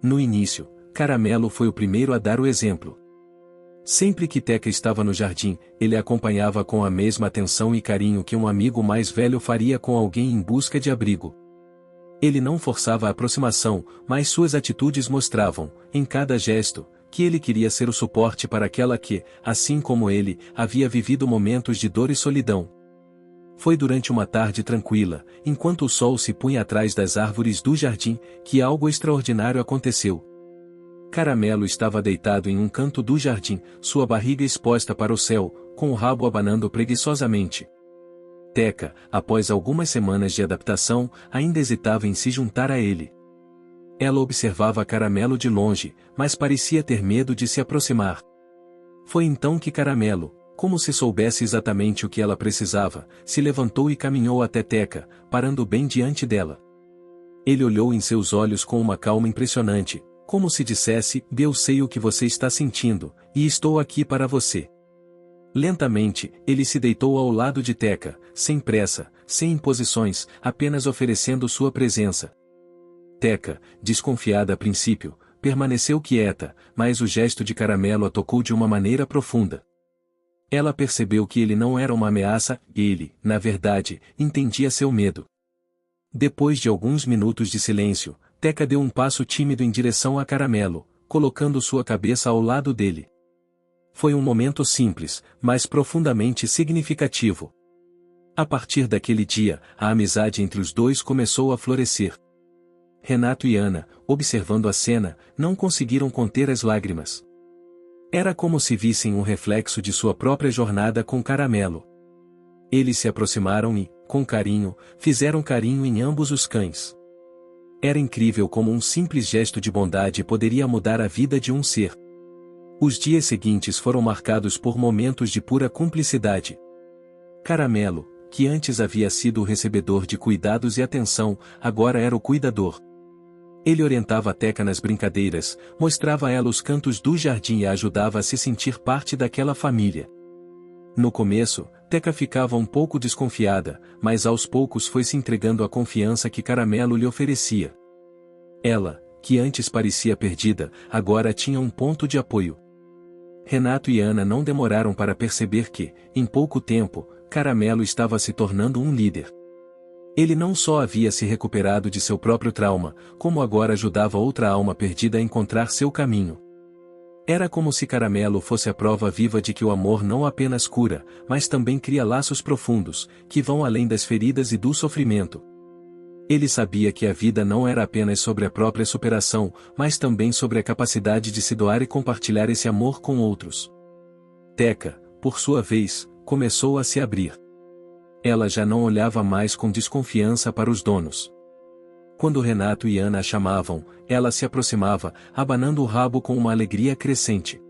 No início, Caramelo foi o primeiro a dar o exemplo. Sempre que Teca estava no jardim, ele a acompanhava com a mesma atenção e carinho que um amigo mais velho faria com alguém em busca de abrigo. Ele não forçava a aproximação, mas suas atitudes mostravam, em cada gesto, que ele queria ser o suporte para aquela que, assim como ele, havia vivido momentos de dor e solidão. Foi durante uma tarde tranquila, enquanto o sol se punha atrás das árvores do jardim, que algo extraordinário aconteceu. Caramelo estava deitado em um canto do jardim, sua barriga exposta para o céu, com o rabo abanando preguiçosamente. Teca, após algumas semanas de adaptação, ainda hesitava em se juntar a ele. Ela observava Caramelo de longe, mas parecia ter medo de se aproximar. Foi então que Caramelo, como se soubesse exatamente o que ela precisava, se levantou e caminhou até Teca, parando bem diante dela. Ele olhou em seus olhos com uma calma impressionante, como se dissesse: eu sei o que você está sentindo, e estou aqui para você. Lentamente, ele se deitou ao lado de Teca, sem pressa, sem imposições, apenas oferecendo sua presença. Teca, desconfiada a princípio, permaneceu quieta, mas o gesto de Caramelo a tocou de uma maneira profunda. Ela percebeu que ele não era uma ameaça, ele, na verdade, entendia seu medo. Depois de alguns minutos de silêncio, Teca deu um passo tímido em direção a Caramelo, colocando sua cabeça ao lado dele. Foi um momento simples, mas profundamente significativo. A partir daquele dia, a amizade entre os dois começou a florescer. Renato e Ana, observando a cena, não conseguiram conter as lágrimas. Era como se vissem um reflexo de sua própria jornada com Caramelo. Eles se aproximaram e, com carinho, fizeram carinho em ambos os cães. Era incrível como um simples gesto de bondade poderia mudar a vida de um ser. Os dias seguintes foram marcados por momentos de pura cumplicidade. Caramelo, que antes havia sido o recebedor de cuidados e atenção, agora era o cuidador. Ele orientava Teca nas brincadeiras, mostrava a ela os cantos do jardim e a ajudava a se sentir parte daquela família. No começo, Teca ficava um pouco desconfiada, mas aos poucos foi se entregando à confiança que Caramelo lhe oferecia. Ela, que antes parecia perdida, agora tinha um ponto de apoio. Renato e Ana não demoraram para perceber que, em pouco tempo, Caramelo estava se tornando um líder. Ele não só havia se recuperado de seu próprio trauma, como agora ajudava outra alma perdida a encontrar seu caminho. Era como se Caramelo fosse a prova viva de que o amor não apenas cura, mas também cria laços profundos, que vão além das feridas e do sofrimento. Ele sabia que a vida não era apenas sobre a própria superação, mas também sobre a capacidade de se doar e compartilhar esse amor com outros. Teca, por sua vez, começou a se abrir. Ela já não olhava mais com desconfiança para os donos. Quando Renato e Ana a chamavam, ela se aproximava, abanando o rabo com uma alegria crescente.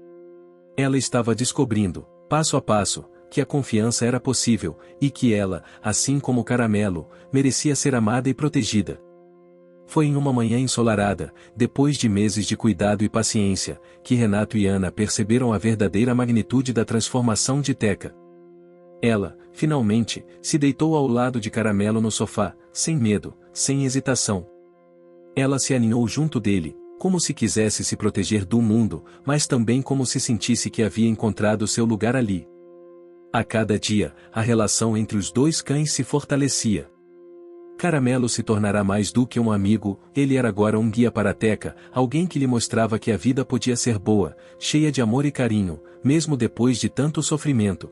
Ela estava descobrindo, passo a passo, que a confiança era possível, e que ela, assim como Caramelo, merecia ser amada e protegida. Foi em uma manhã ensolarada, depois de meses de cuidado e paciência, que Renato e Ana perceberam a verdadeira magnitude da transformação de Teca. Ela, finalmente, se deitou ao lado de Caramelo no sofá, sem medo, sem hesitação. Ela se aninhou junto dele, como se quisesse se proteger do mundo, mas também como se sentisse que havia encontrado seu lugar ali. A cada dia, a relação entre os dois cães se fortalecia. Caramelo se tornará mais do que um amigo, ele era agora um guia para Teca, alguém que lhe mostrava que a vida podia ser boa, cheia de amor e carinho, mesmo depois de tanto sofrimento.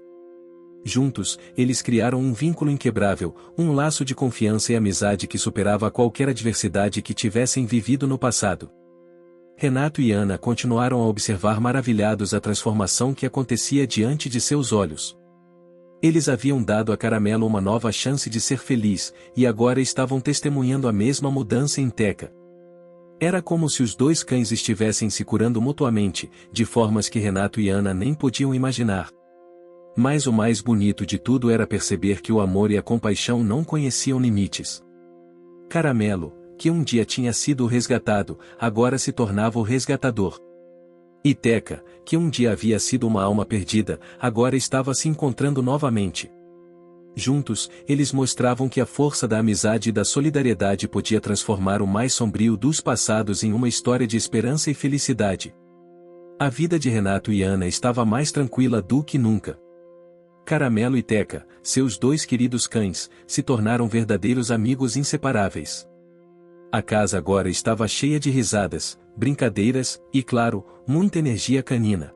Juntos, eles criaram um vínculo inquebrável, um laço de confiança e amizade que superava qualquer adversidade que tivessem vivido no passado. Renato e Ana continuaram a observar maravilhados a transformação que acontecia diante de seus olhos. Eles haviam dado a Caramelo uma nova chance de ser feliz, e agora estavam testemunhando a mesma mudança em Teca. Era como se os dois cães estivessem se curando mutuamente, de formas que Renato e Ana nem podiam imaginar. Mas o mais bonito de tudo era perceber que o amor e a compaixão não conheciam limites. Caramelo, que um dia tinha sido o resgatado, agora se tornava o resgatador. E Teca, que um dia havia sido uma alma perdida, agora estava se encontrando novamente. Juntos, eles mostravam que a força da amizade e da solidariedade podia transformar o mais sombrio dos passados em uma história de esperança e felicidade. A vida de Renato e Ana estava mais tranquila do que nunca. Caramelo e Teca, seus dois queridos cães, se tornaram verdadeiros amigos inseparáveis. A casa agora estava cheia de risadas, brincadeiras, e claro, muita energia canina.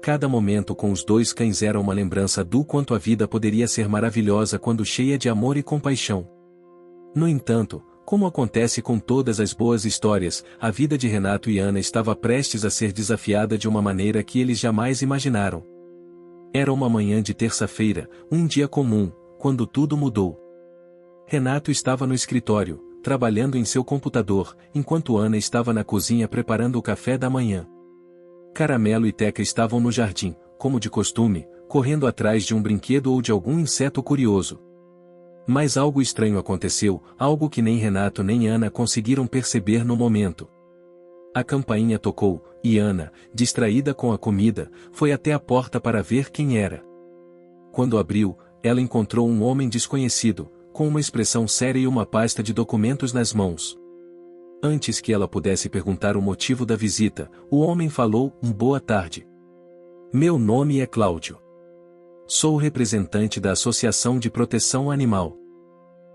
Cada momento com os dois cães era uma lembrança do quanto a vida poderia ser maravilhosa quando cheia de amor e compaixão. No entanto, como acontece com todas as boas histórias, a vida de Renato e Ana estava prestes a ser desafiada de uma maneira que eles jamais imaginaram. Era uma manhã de terça-feira, um dia comum, quando tudo mudou. Renato estava no escritório, trabalhando em seu computador, enquanto Ana estava na cozinha preparando o café da manhã. Caramelo e Teca estavam no jardim, como de costume, correndo atrás de um brinquedo ou de algum inseto curioso. Mas algo estranho aconteceu, algo que nem Renato nem Ana conseguiram perceber no momento. A campainha tocou, e Ana, distraída com a comida, foi até a porta para ver quem era. Quando abriu, ela encontrou um homem desconhecido, com uma expressão séria e uma pasta de documentos nas mãos. Antes que ela pudesse perguntar o motivo da visita, o homem falou: boa tarde. Meu nome é Cláudio. Sou o representante da Associação de Proteção Animal.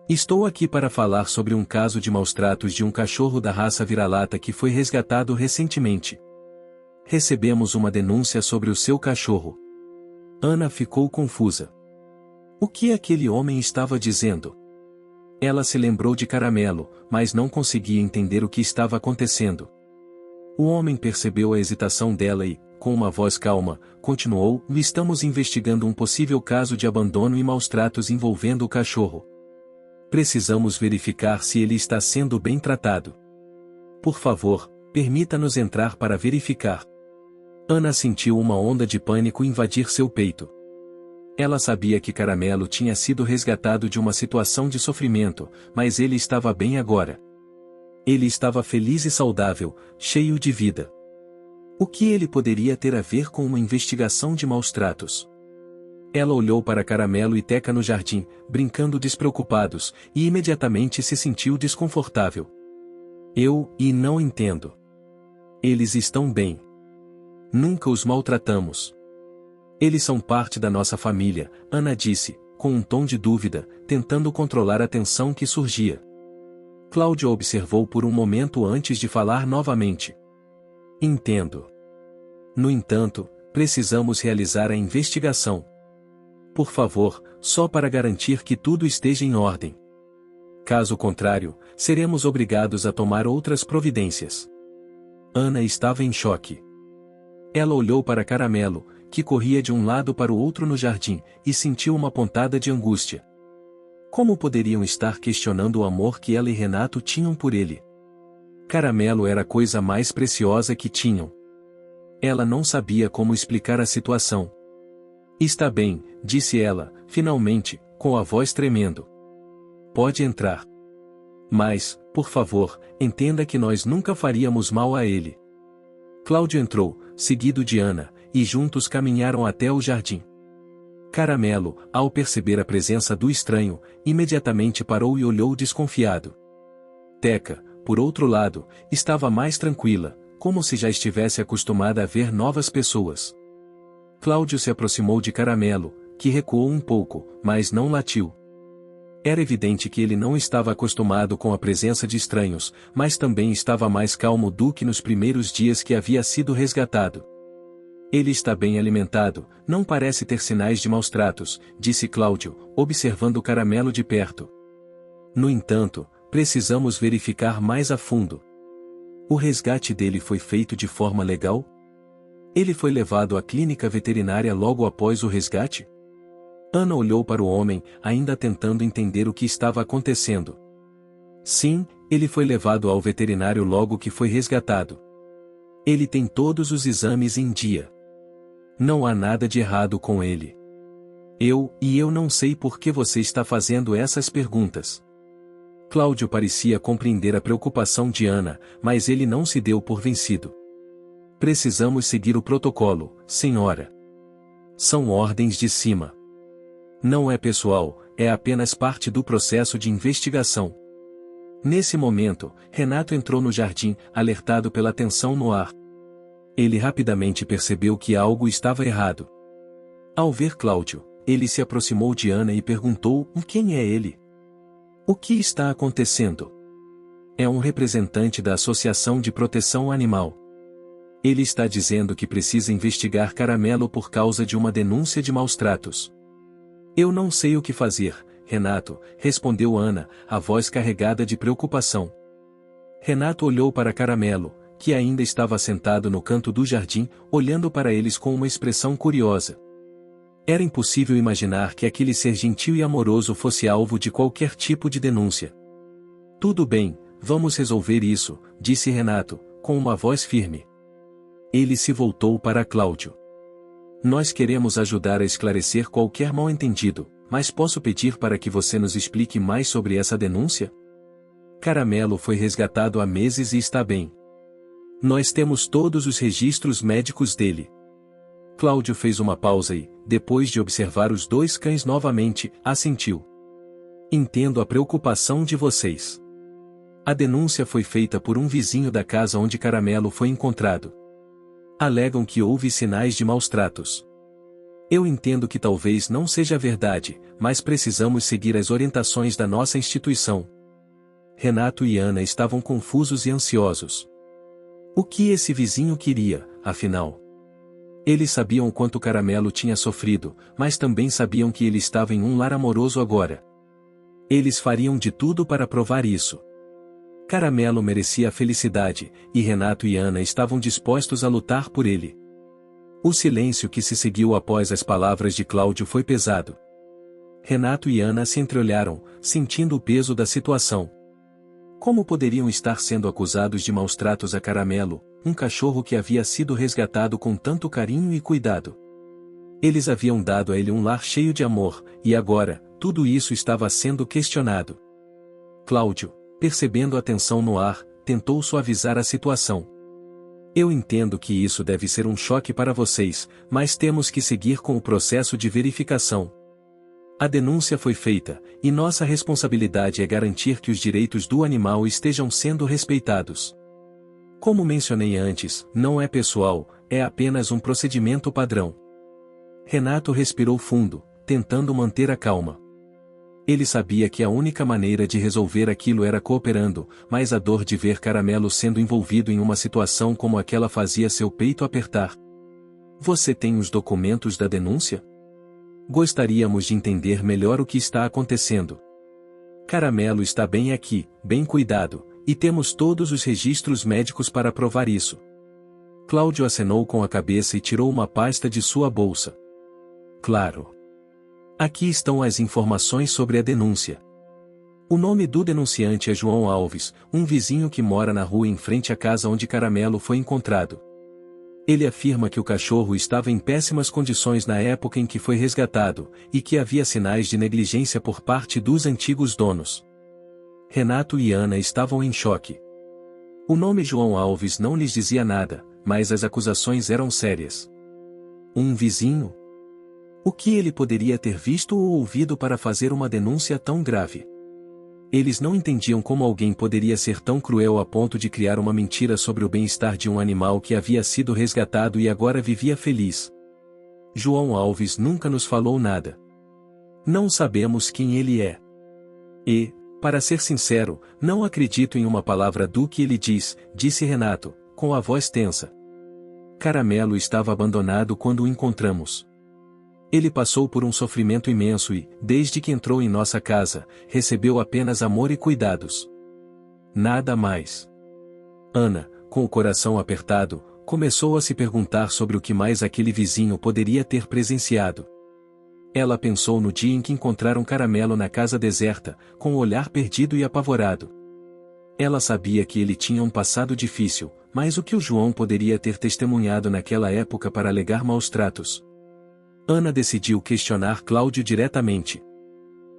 Estou aqui para falar sobre um caso de maus-tratos de um cachorro da raça vira-lata que foi resgatado recentemente. Recebemos uma denúncia sobre o seu cachorro. Ana ficou confusa. O que aquele homem estava dizendo? Ela se lembrou de Caramelo, mas não conseguia entender o que estava acontecendo. O homem percebeu a hesitação dela e, com uma voz calma, continuou: estamos investigando um possível caso de abandono e maus-tratos envolvendo o cachorro. Precisamos verificar se ele está sendo bem tratado. Por favor, permita-nos entrar para verificar. Ana sentiu uma onda de pânico invadir seu peito. Ela sabia que Caramelo tinha sido resgatado de uma situação de sofrimento, mas ele estava bem agora. Ele estava feliz e saudável, cheio de vida. O que ele poderia ter a ver com uma investigação de maus-tratos? Ela olhou para Caramelo e Teca no jardim, brincando despreocupados, e imediatamente se sentiu desconfortável. Não entendo. Eles estão bem. Nunca os maltratamos. Eles são parte da nossa família, Ana disse, com um tom de dúvida, tentando controlar a tensão que surgia. Cláudio observou por um momento antes de falar novamente. Entendo. No entanto, precisamos realizar a investigação. Por favor, só para garantir que tudo esteja em ordem. Caso contrário, seremos obrigados a tomar outras providências. Ana estava em choque. Ela olhou para Caramelo, que corria de um lado para o outro no jardim, e sentiu uma pontada de angústia. Como poderiam estar questionando o amor que ela e Renato tinham por ele? Caramelo era a coisa mais preciosa que tinham. Ela não sabia como explicar a situação. Está bem, disse ela, finalmente, com a voz tremendo. Pode entrar. Mas, por favor, entenda que nós nunca faríamos mal a ele. Cláudio entrou, seguido de Ana, e juntos caminharam até o jardim. Caramelo, ao perceber a presença do estranho, imediatamente parou e olhou desconfiado. Teca, por outro lado, estava mais tranquila, como se já estivesse acostumada a ver novas pessoas. Cláudio se aproximou de Caramelo, que recuou um pouco, mas não latiu. Era evidente que ele não estava acostumado com a presença de estranhos, mas também estava mais calmo do que nos primeiros dias que havia sido resgatado. Ele está bem alimentado, não parece ter sinais de maus-tratos, disse Cláudio, observando Caramelo de perto. No entanto, precisamos verificar mais a fundo. O resgate dele foi feito de forma legal? Ele foi levado à clínica veterinária logo após o resgate? Ana olhou para o homem, ainda tentando entender o que estava acontecendo. Sim, ele foi levado ao veterinário logo que foi resgatado. Ele tem todos os exames em dia. Não há nada de errado com ele. Eu não sei por que você está fazendo essas perguntas. Cláudio parecia compreender a preocupação de Ana, mas ele não se deu por vencido. Precisamos seguir o protocolo, senhora. São ordens de cima. Não é pessoal, é apenas parte do processo de investigação. Nesse momento, Renato entrou no jardim, alertado pela tensão no ar. Ele rapidamente percebeu que algo estava errado. Ao ver Cláudio, ele se aproximou de Ana e perguntou: quem é ele? O que está acontecendo? É um representante da Associação de Proteção Animal. Ele está dizendo que precisa investigar Caramelo por causa de uma denúncia de maus-tratos. Eu não sei o que fazer, Renato, respondeu Ana, a voz carregada de preocupação. Renato olhou para Caramelo, que ainda estava sentado no canto do jardim, olhando para eles com uma expressão curiosa. Era impossível imaginar que aquele ser gentil e amoroso fosse alvo de qualquer tipo de denúncia. Tudo bem, vamos resolver isso, disse Renato, com uma voz firme. Ele se voltou para Cláudio. Nós queremos ajudar a esclarecer qualquer mal-entendido, mas posso pedir para que você nos explique mais sobre essa denúncia? Caramelo foi resgatado há meses e está bem. Nós temos todos os registros médicos dele. Cláudio fez uma pausa e, depois de observar os dois cães novamente, assentiu. Entendo a preocupação de vocês. A denúncia foi feita por um vizinho da casa onde Caramelo foi encontrado. Alegam que houve sinais de maus-tratos. Eu entendo que talvez não seja verdade, mas precisamos seguir as orientações da nossa instituição. Renato e Ana estavam confusos e ansiosos. O que esse vizinho queria, afinal? Eles sabiam o quanto Caramelo tinha sofrido, mas também sabiam que ele estava em um lar amoroso agora. Eles fariam de tudo para provar isso. Caramelo merecia a felicidade, e Renato e Ana estavam dispostos a lutar por ele. O silêncio que se seguiu após as palavras de Cláudio foi pesado. Renato e Ana se entreolharam, sentindo o peso da situação. Como poderiam estar sendo acusados de maus tratos a Caramelo, um cachorro que havia sido resgatado com tanto carinho e cuidado? Eles haviam dado a ele um lar cheio de amor, e agora, tudo isso estava sendo questionado. Cláudio, percebendo a tensão no ar, tentou suavizar a situação. Eu entendo que isso deve ser um choque para vocês, mas temos que seguir com o processo de verificação. A denúncia foi feita, e nossa responsabilidade é garantir que os direitos do animal estejam sendo respeitados. Como mencionei antes, não é pessoal, é apenas um procedimento padrão. Renato respirou fundo, tentando manter a calma. Ele sabia que a única maneira de resolver aquilo era cooperando, mas a dor de ver Caramelo sendo envolvido em uma situação como aquela fazia seu peito apertar. Você tem os documentos da denúncia? Gostaríamos de entender melhor o que está acontecendo. Caramelo está bem aqui, bem cuidado, e temos todos os registros médicos para provar isso. Cláudio acenou com a cabeça e tirou uma pasta de sua bolsa. Claro. Aqui estão as informações sobre a denúncia. O nome do denunciante é João Alves, um vizinho que mora na rua em frente à casa onde Caramelo foi encontrado. Ele afirma que o cachorro estava em péssimas condições na época em que foi resgatado, e que havia sinais de negligência por parte dos antigos donos. Renato e Ana estavam em choque. O nome João Alves não lhes dizia nada, mas as acusações eram sérias. Um vizinho? O que ele poderia ter visto ou ouvido para fazer uma denúncia tão grave? Eles não entendiam como alguém poderia ser tão cruel a ponto de criar uma mentira sobre o bem-estar de um animal que havia sido resgatado e agora vivia feliz. João Alves nunca nos falou nada. Não sabemos quem ele é. E, para ser sincero, não acredito em uma palavra do que ele diz, disse Renato, com a voz tensa. Caramelo estava abandonado quando o encontramos. Ele passou por um sofrimento imenso e, desde que entrou em nossa casa, recebeu apenas amor e cuidados. Nada mais. Ana, com o coração apertado, começou a se perguntar sobre o que mais aquele vizinho poderia ter presenciado. Ela pensou no dia em que encontraram Caramelo na casa deserta, com o olhar perdido e apavorado. Ela sabia que ele tinha um passado difícil, mas o que o João poderia ter testemunhado naquela época para alegar maus tratos? Ana decidiu questionar Cláudio diretamente.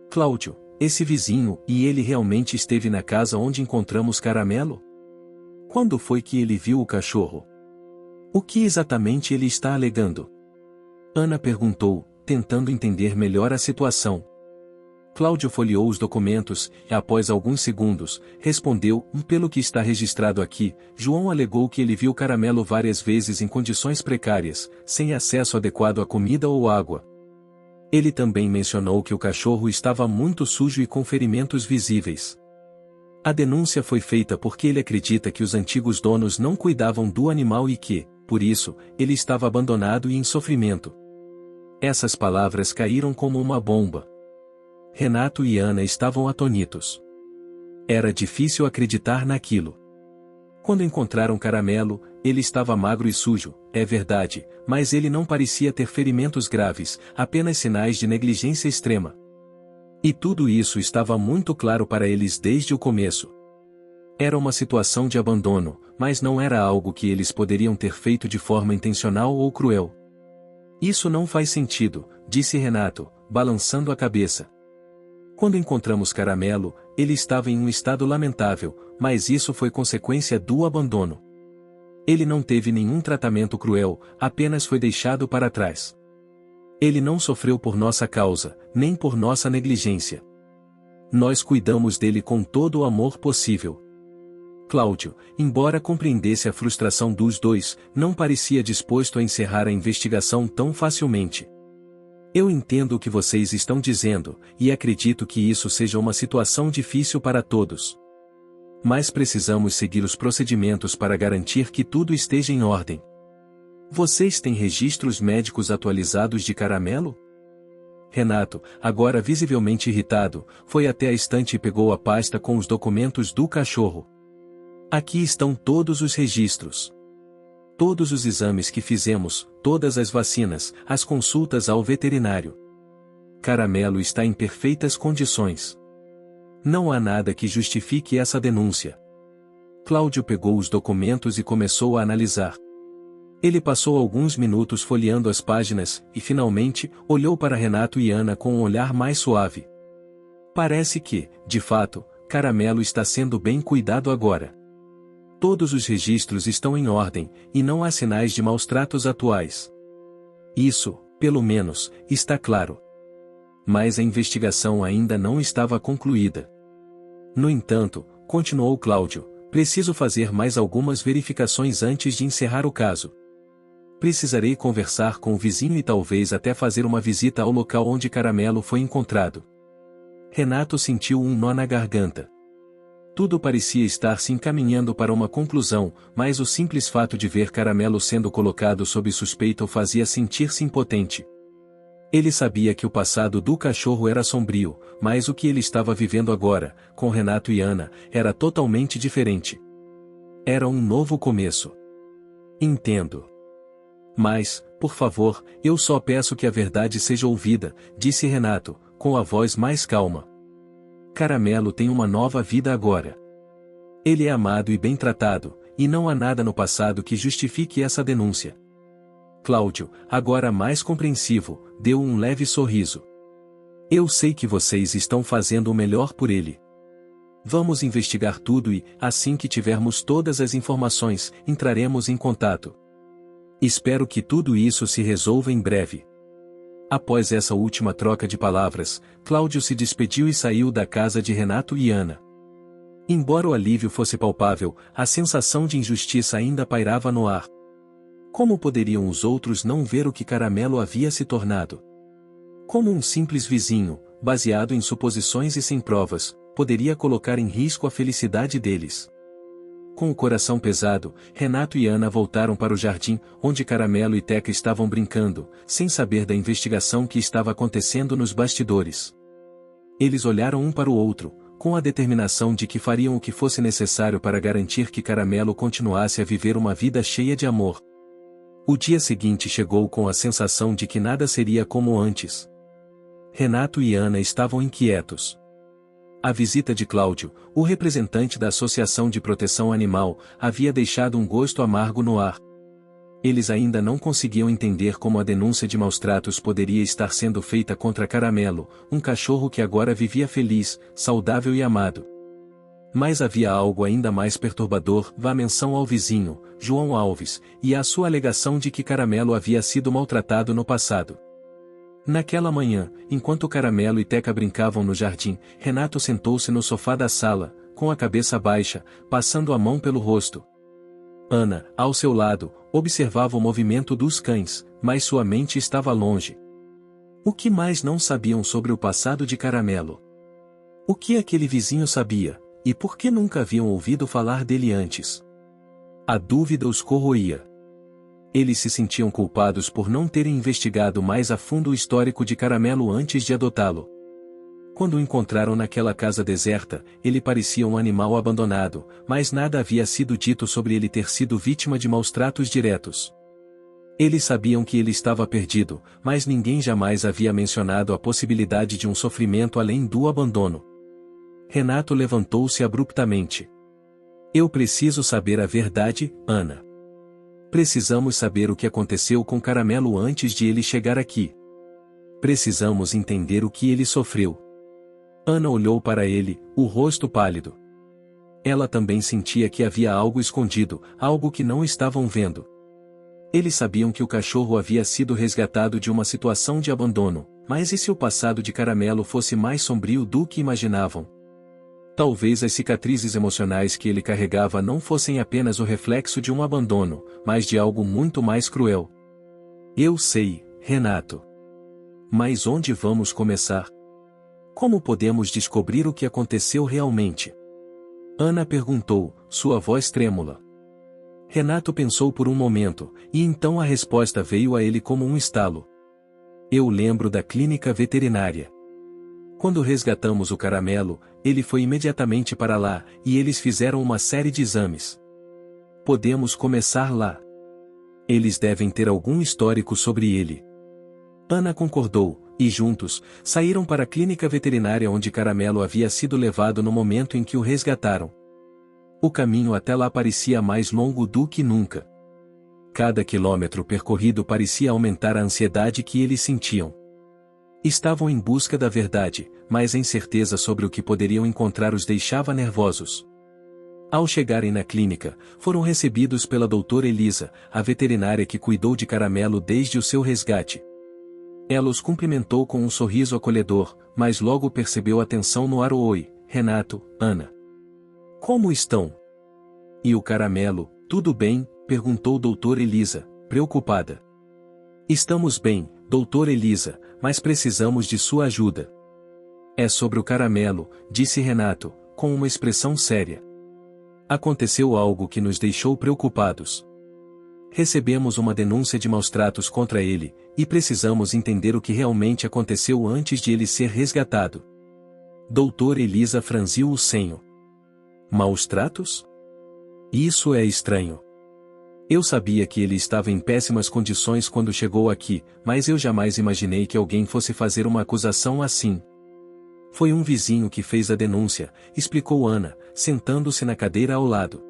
Cláudio, esse vizinho, e ele realmente esteve na casa onde encontramos Caramelo? Quando foi que ele viu o cachorro? O que exatamente ele está alegando? Ana perguntou, tentando entender melhor a situação. Cláudio folheou os documentos, e após alguns segundos, respondeu, pelo que está registrado aqui, João alegou que ele viu Caramelo várias vezes em condições precárias, sem acesso adequado à comida ou água. Ele também mencionou que o cachorro estava muito sujo e com ferimentos visíveis. A denúncia foi feita porque ele acredita que os antigos donos não cuidavam do animal e que, por isso, ele estava abandonado e em sofrimento. Essas palavras caíram como uma bomba. Renato e Ana estavam atônitos. Era difícil acreditar naquilo. Quando encontraram Caramelo, ele estava magro e sujo, é verdade, mas ele não parecia ter ferimentos graves, apenas sinais de negligência extrema. E tudo isso estava muito claro para eles desde o começo. Era uma situação de abandono, mas não era algo que eles poderiam ter feito de forma intencional ou cruel. Isso não faz sentido, disse Renato, balançando a cabeça. Quando encontramos Caramelo, ele estava em um estado lamentável, mas isso foi consequência do abandono. Ele não teve nenhum tratamento cruel, apenas foi deixado para trás. Ele não sofreu por nossa causa, nem por nossa negligência. Nós cuidamos dele com todo o amor possível. Cláudio, embora compreendesse a frustração dos dois, não parecia disposto a encerrar a investigação tão facilmente. Eu entendo o que vocês estão dizendo, e acredito que isso seja uma situação difícil para todos. Mas precisamos seguir os procedimentos para garantir que tudo esteja em ordem. Vocês têm registros médicos atualizados de Caramelo? Renato, agora visivelmente irritado, foi até a estante e pegou a pasta com os documentos do cachorro. Aqui estão todos os registros. Todos os exames que fizemos, todas as vacinas, as consultas ao veterinário. Caramelo está em perfeitas condições. Não há nada que justifique essa denúncia. Cláudio pegou os documentos e começou a analisar. Ele passou alguns minutos folheando as páginas, e finalmente, olhou para Renato e Ana com um olhar mais suave. Parece que, de fato, Caramelo está sendo bem cuidado agora. Todos os registros estão em ordem, e não há sinais de maus-tratos atuais. Isso, pelo menos, está claro. Mas a investigação ainda não estava concluída. No entanto, continuou Cláudio, preciso fazer mais algumas verificações antes de encerrar o caso. Precisarei conversar com o vizinho e talvez até fazer uma visita ao local onde Caramelo foi encontrado. Renato sentiu um nó na garganta. Tudo parecia estar se encaminhando para uma conclusão, mas o simples fato de ver Caramelo sendo colocado sob suspeita o fazia sentir-se impotente. Ele sabia que o passado do cachorro era sombrio, mas o que ele estava vivendo agora, com Renato e Ana, era totalmente diferente. Era um novo começo. Entendo. Mas, por favor, eu só peço que a verdade seja ouvida, disse Renato, com a voz mais calma. Caramelo tem uma nova vida agora. Ele é amado e bem tratado, e não há nada no passado que justifique essa denúncia. Cláudio, agora mais compreensivo, deu um leve sorriso. Eu sei que vocês estão fazendo o melhor por ele. Vamos investigar tudo e, assim que tivermos todas as informações, entraremos em contato. Espero que tudo isso se resolva em breve. Após essa última troca de palavras, Cláudio se despediu e saiu da casa de Renato e Ana. Embora o alívio fosse palpável, a sensação de injustiça ainda pairava no ar. Como poderiam os outros não ver o que Caramelo havia se tornado? Como um simples vizinho, baseado em suposições e sem provas, poderia colocar em risco a felicidade deles? Com o coração pesado, Renato e Ana voltaram para o jardim, onde Caramelo e Teca estavam brincando, sem saber da investigação que estava acontecendo nos bastidores. Eles olharam um para o outro, com a determinação de que fariam o que fosse necessário para garantir que Caramelo continuasse a viver uma vida cheia de amor. O dia seguinte chegou com a sensação de que nada seria como antes. Renato e Ana estavam inquietos. A visita de Cláudio, o representante da Associação de Proteção Animal, havia deixado um gosto amargo no ar. Eles ainda não conseguiam entender como a denúncia de maus-tratos poderia estar sendo feita contra Caramelo, um cachorro que agora vivia feliz, saudável e amado. Mas havia algo ainda mais perturbador, a menção ao vizinho, João Alves, e a sua alegação de que Caramelo havia sido maltratado no passado. Naquela manhã, enquanto Caramelo e Teca brincavam no jardim, Renato sentou-se no sofá da sala, com a cabeça baixa, passando a mão pelo rosto. Ana, ao seu lado, observava o movimento dos cães, mas sua mente estava longe. O que mais não sabiam sobre o passado de Caramelo? O que aquele vizinho sabia, e por que nunca haviam ouvido falar dele antes? A dúvida os corroía. Eles se sentiam culpados por não terem investigado mais a fundo o histórico de Caramelo antes de adotá-lo. Quando o encontraram naquela casa deserta, ele parecia um animal abandonado, mas nada havia sido dito sobre ele ter sido vítima de maus-tratos diretos. Eles sabiam que ele estava perdido, mas ninguém jamais havia mencionado a possibilidade de um sofrimento além do abandono. Renato levantou-se abruptamente. Eu preciso saber a verdade, Ana. Precisamos saber o que aconteceu com Caramelo antes de ele chegar aqui. Precisamos entender o que ele sofreu. Ana olhou para ele, o rosto pálido. Ela também sentia que havia algo escondido, algo que não estavam vendo. Eles sabiam que o cachorro havia sido resgatado de uma situação de abandono, mas e se o passado de Caramelo fosse mais sombrio do que imaginavam? Talvez as cicatrizes emocionais que ele carregava não fossem apenas o reflexo de um abandono, mas de algo muito mais cruel. Eu sei, Renato. Mas onde vamos começar? Como podemos descobrir o que aconteceu realmente? Ana perguntou, sua voz trêmula. Renato pensou por um momento, e então a resposta veio a ele como um estalo. Eu lembro da clínica veterinária. Quando resgatamos o Caramelo, ele foi imediatamente para lá, e eles fizeram uma série de exames. Podemos começar lá. Eles devem ter algum histórico sobre ele. Ana concordou, e juntos, saíram para a clínica veterinária onde Caramelo havia sido levado no momento em que o resgataram. O caminho até lá parecia mais longo do que nunca. Cada quilômetro percorrido parecia aumentar a ansiedade que eles sentiam. Estavam em busca da verdade, mas a incerteza sobre o que poderiam encontrar os deixava nervosos. Ao chegarem na clínica, foram recebidos pela doutora Elisa, a veterinária que cuidou de Caramelo desde o seu resgate. Ela os cumprimentou com um sorriso acolhedor, mas logo percebeu a tensão no ar. Oi, Renato, Ana. Como estão? E o Caramelo, tudo bem? Perguntou doutora Elisa, preocupada. Estamos bem, doutora Elisa, mas precisamos de sua ajuda. É sobre o Caramelo, disse Renato, com uma expressão séria. Aconteceu algo que nos deixou preocupados. Recebemos uma denúncia de maus-tratos contra ele, e precisamos entender o que realmente aconteceu antes de ele ser resgatado. Doutora Elisa franziu o senho. Maus-tratos? Isso é estranho. Eu sabia que ele estava em péssimas condições quando chegou aqui, mas eu jamais imaginei que alguém fosse fazer uma acusação assim. Foi um vizinho que fez a denúncia, explicou Ana, sentando-se na cadeira ao lado.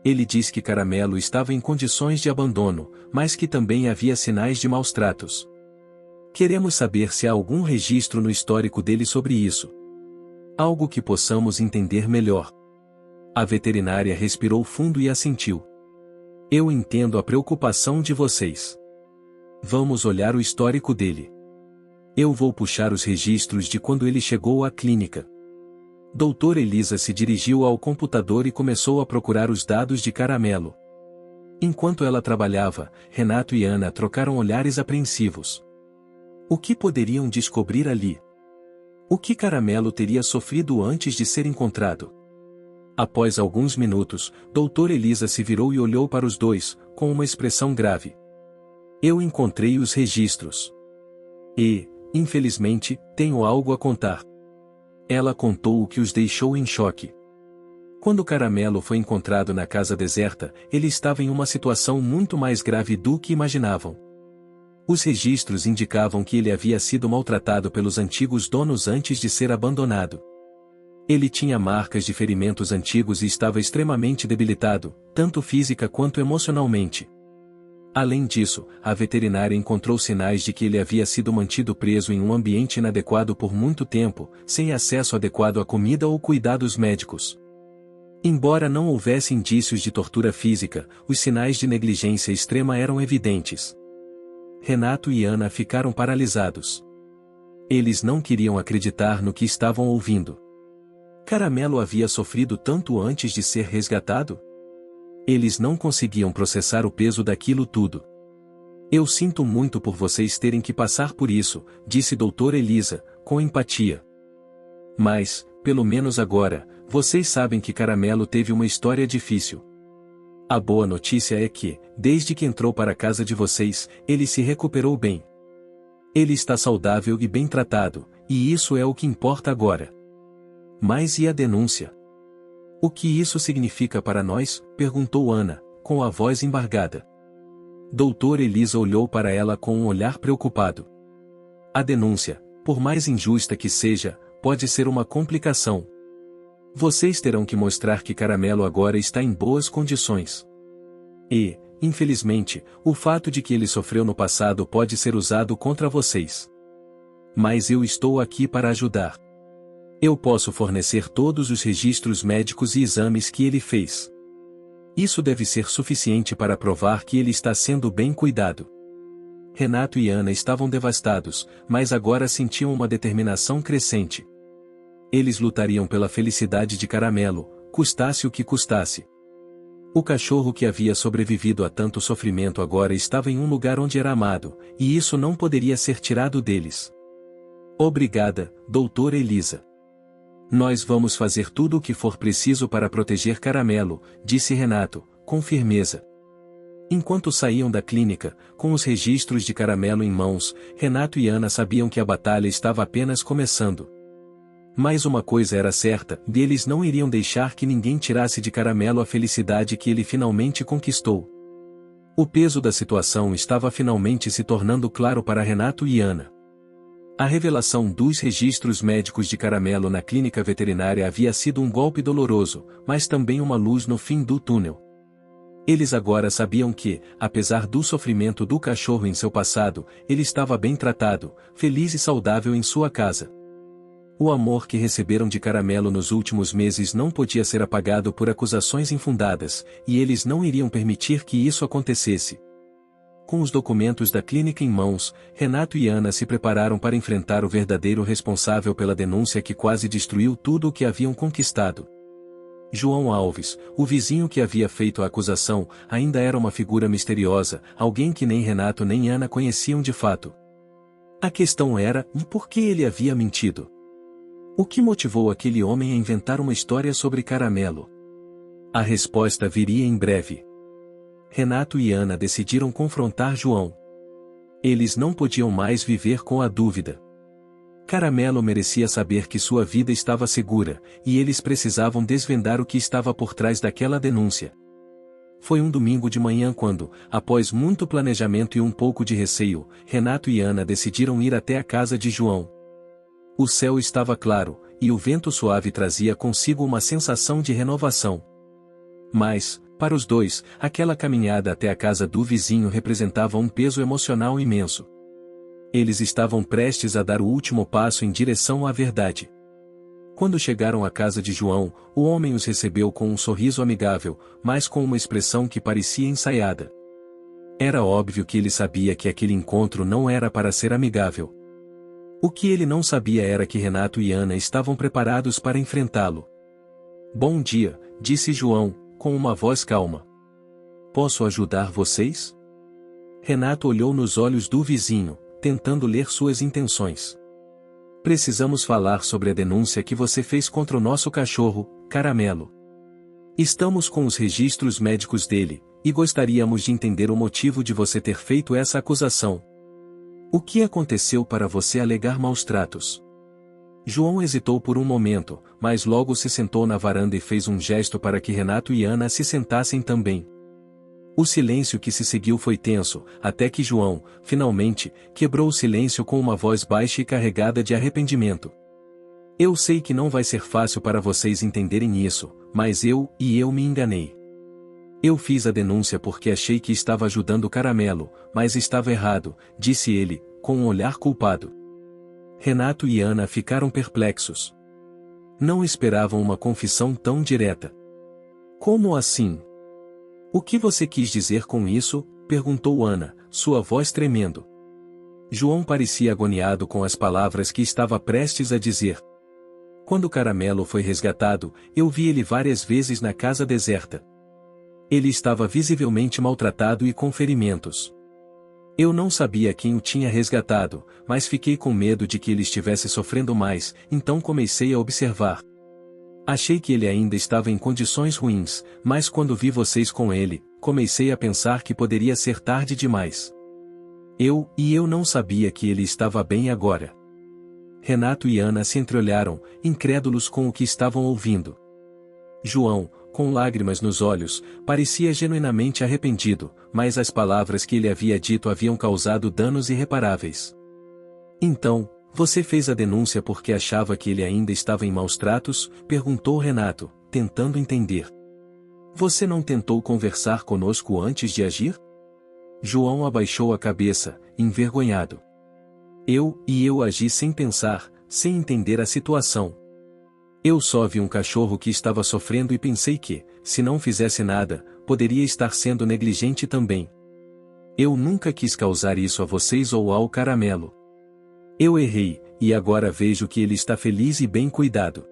Ele diz que Caramelo estava em condições de abandono, mas que também havia sinais de maus-tratos. Queremos saber se há algum registro no histórico dele sobre isso. Algo que possamos entender melhor. A veterinária respirou fundo e assentiu. Eu entendo a preocupação de vocês. Vamos olhar o histórico dele. Eu vou puxar os registros de quando ele chegou à clínica. Doutora Elisa se dirigiu ao computador e começou a procurar os dados de Caramelo. Enquanto ela trabalhava, Renato e Ana trocaram olhares apreensivos. O que poderiam descobrir ali? O que Caramelo teria sofrido antes de ser encontrado? Após alguns minutos, doutora Elisa se virou e olhou para os dois, com uma expressão grave. Eu encontrei os registros. E, infelizmente, tenho algo a contar. Ela contou o que os deixou em choque. Quando Caramelo foi encontrado na casa deserta, ele estava em uma situação muito mais grave do que imaginavam. Os registros indicavam que ele havia sido maltratado pelos antigos donos antes de ser abandonado. Ele tinha marcas de ferimentos antigos e estava extremamente debilitado, tanto física quanto emocionalmente. Além disso, a veterinária encontrou sinais de que ele havia sido mantido preso em um ambiente inadequado por muito tempo, sem acesso adequado à comida ou cuidados médicos. Embora não houvesse indícios de tortura física, os sinais de negligência extrema eram evidentes. Renato e Ana ficaram paralisados. Eles não queriam acreditar no que estavam ouvindo. Caramelo havia sofrido tanto antes de ser resgatado? Eles não conseguiam processar o peso daquilo tudo. Eu sinto muito por vocês terem que passar por isso, disse doutora Elisa, com empatia. Mas, pelo menos agora, vocês sabem que Caramelo teve uma história difícil. A boa notícia é que, desde que entrou para a casa de vocês, ele se recuperou bem. Ele está saudável e bem tratado, e isso é o que importa agora. Mas e a denúncia? O que isso significa para nós? Perguntou Ana, com a voz embargada. Doutora Elisa olhou para ela com um olhar preocupado. A denúncia, por mais injusta que seja, pode ser uma complicação. Vocês terão que mostrar que Caramelo agora está em boas condições. E, infelizmente, o fato de que ele sofreu no passado pode ser usado contra vocês. Mas eu estou aqui para ajudar. Eu posso fornecer todos os registros médicos e exames que ele fez. Isso deve ser suficiente para provar que ele está sendo bem cuidado. Renato e Ana estavam devastados, mas agora sentiam uma determinação crescente. Eles lutariam pela felicidade de Caramelo, custasse o que custasse. O cachorro que havia sobrevivido a tanto sofrimento agora estava em um lugar onde era amado, e isso não poderia ser tirado deles. Obrigada, doutora Elisa. Nós vamos fazer tudo o que for preciso para proteger Caramelo, disse Renato, com firmeza. Enquanto saíam da clínica, com os registros de Caramelo em mãos, Renato e Ana sabiam que a batalha estava apenas começando. Mas uma coisa era certa, eles não iriam deixar que ninguém tirasse de Caramelo a felicidade que ele finalmente conquistou. O peso da situação estava finalmente se tornando claro para Renato e Ana. A revelação dos registros médicos de Caramelo na clínica veterinária havia sido um golpe doloroso, mas também uma luz no fim do túnel. Eles agora sabiam que, apesar do sofrimento do cachorro em seu passado, ele estava bem tratado, feliz e saudável em sua casa. O amor que receberam de Caramelo nos últimos meses não podia ser apagado por acusações infundadas, e eles não iriam permitir que isso acontecesse. Com os documentos da clínica em mãos, Renato e Ana se prepararam para enfrentar o verdadeiro responsável pela denúncia que quase destruiu tudo o que haviam conquistado. João Alves, o vizinho que havia feito a acusação, ainda era uma figura misteriosa, alguém que nem Renato nem Ana conheciam de fato. A questão era, por que ele havia mentido? O que motivou aquele homem a inventar uma história sobre Caramelo? A resposta viria em breve. Renato e Ana decidiram confrontar João. Eles não podiam mais viver com a dúvida. Caramelo merecia saber que sua vida estava segura, e eles precisavam desvendar o que estava por trás daquela denúncia. Foi um domingo de manhã quando, após muito planejamento e um pouco de receio, Renato e Ana decidiram ir até a casa de João. O céu estava claro, e o vento suave trazia consigo uma sensação de renovação. Mas, para os dois, aquela caminhada até a casa do vizinho representava um peso emocional imenso. Eles estavam prestes a dar o último passo em direção à verdade. Quando chegaram à casa de João, o homem os recebeu com um sorriso amigável, mas com uma expressão que parecia ensaiada. Era óbvio que ele sabia que aquele encontro não era para ser amigável. O que ele não sabia era que Renato e Ana estavam preparados para enfrentá-lo. "Bom dia", disse João, com uma voz calma. "Posso ajudar vocês?" Renato olhou nos olhos do vizinho, tentando ler suas intenções. "Precisamos falar sobre a denúncia que você fez contra o nosso cachorro, Caramelo. Estamos com os registros médicos dele, e gostaríamos de entender o motivo de você ter feito essa acusação. O que aconteceu para você alegar maus-tratos?" João hesitou por um momento, mas logo se sentou na varanda e fez um gesto para que Renato e Ana se sentassem também. O silêncio que se seguiu foi tenso, até que João, finalmente, quebrou o silêncio com uma voz baixa e carregada de arrependimento. "Eu sei que não vai ser fácil para vocês entenderem isso, mas eu me enganei. Eu fiz a denúncia porque achei que estava ajudando Caramelo, mas estava errado", disse ele, com um olhar culpado. Renato e Ana ficaram perplexos. Não esperavam uma confissão tão direta. "Como assim? O que você quis dizer com isso?", perguntou Ana, sua voz tremendo. João parecia agoniado com as palavras que estava prestes a dizer. "Quando Caramelo foi resgatado, eu vi ele várias vezes na casa deserta. Ele estava visivelmente maltratado e com ferimentos. Eu não sabia quem o tinha resgatado, mas fiquei com medo de que ele estivesse sofrendo mais, então comecei a observar. Achei que ele ainda estava em condições ruins, mas quando vi vocês com ele, comecei a pensar que poderia ser tarde demais. Eu não sabia que ele estava bem agora." Renato e Ana se entreolharam, incrédulos com o que estavam ouvindo. João, com lágrimas nos olhos, parecia genuinamente arrependido, mas as palavras que ele havia dito haviam causado danos irreparáveis. "Então, você fez a denúncia porque achava que ele ainda estava em maus tratos?", perguntou Renato, tentando entender. "Você não tentou conversar conosco antes de agir?" João abaixou a cabeça, envergonhado. Eu agi sem pensar, sem entender a situação. Eu só vi um cachorro que estava sofrendo e pensei que, se não fizesse nada, poderia estar sendo negligente também. Eu nunca quis causar isso a vocês ou ao Caramelo. Eu errei, e agora vejo que ele está feliz e bem cuidado."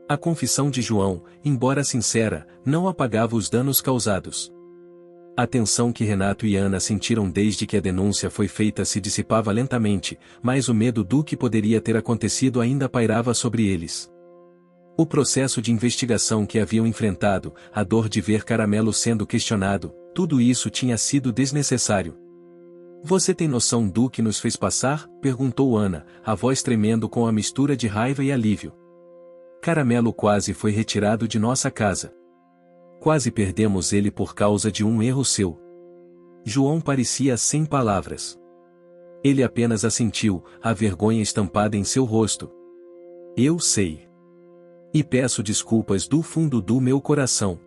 A confissão de João, embora sincera, não apagava os danos causados. A tensão que Renato e Ana sentiram desde que a denúncia foi feita se dissipava lentamente, mas o medo do que poderia ter acontecido ainda pairava sobre eles. O processo de investigação que haviam enfrentado, a dor de ver Caramelo sendo questionado, tudo isso tinha sido desnecessário. Você tem noção do que nos fez passar? Perguntou Ana, a voz tremendo com a mistura de raiva e alívio. Caramelo quase foi retirado de nossa casa. Quase perdemos ele por causa de um erro seu. João parecia sem palavras. Ele apenas assentiu, a vergonha estampada em seu rosto. Eu sei. E peço desculpas do fundo do meu coração.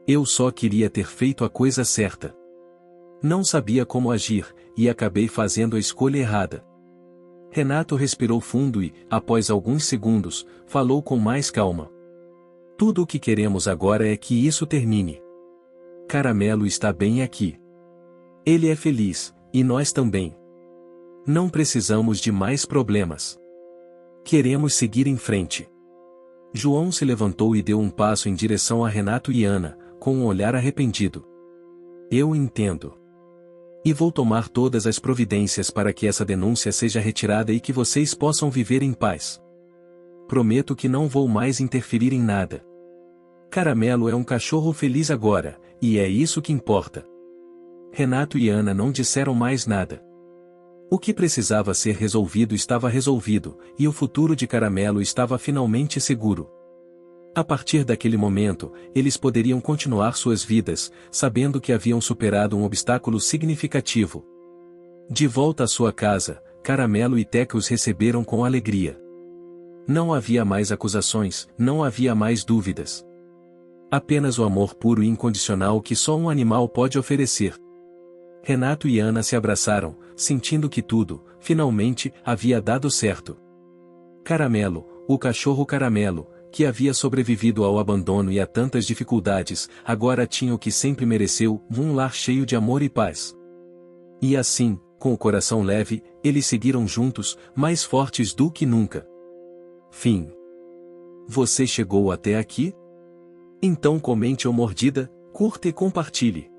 Eu só queria ter feito a coisa certa. Não sabia como agir, e acabei fazendo a escolha errada. Renato respirou fundo e, após alguns segundos, falou com mais calma. Tudo o que queremos agora é que isso termine. Caramelo está bem aqui. Ele é feliz, e nós também. Não precisamos de mais problemas. Queremos seguir em frente. João se levantou e deu um passo em direção a Renato e Ana, com um olhar arrependido. Eu entendo. E vou tomar todas as providências para que essa denúncia seja retirada e que vocês possam viver em paz. Prometo que não vou mais interferir em nada. Caramelo é um cachorro feliz agora, e é isso que importa. Renato e Ana não disseram mais nada. O que precisava ser resolvido estava resolvido, e o futuro de Caramelo estava finalmente seguro. A partir daquele momento, eles poderiam continuar suas vidas, sabendo que haviam superado um obstáculo significativo. De volta à sua casa, Caramelo e Teca os receberam com alegria. Não havia mais acusações, não havia mais dúvidas. Apenas o amor puro e incondicional que só um animal pode oferecer. Renato e Ana se abraçaram, sentindo que tudo, finalmente, havia dado certo. Caramelo, o cachorro Caramelo, que havia sobrevivido ao abandono e a tantas dificuldades, agora tinha o que sempre mereceu, um lar cheio de amor e paz. E assim, com o coração leve, eles seguiram juntos, mais fortes do que nunca. Fim. Você chegou até aqui? Então comente ou mordida, curta e compartilhe.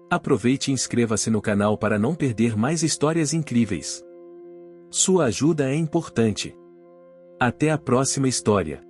Aproveite e inscreva-se no canal para não perder mais histórias incríveis. Sua ajuda é importante. Até a próxima história.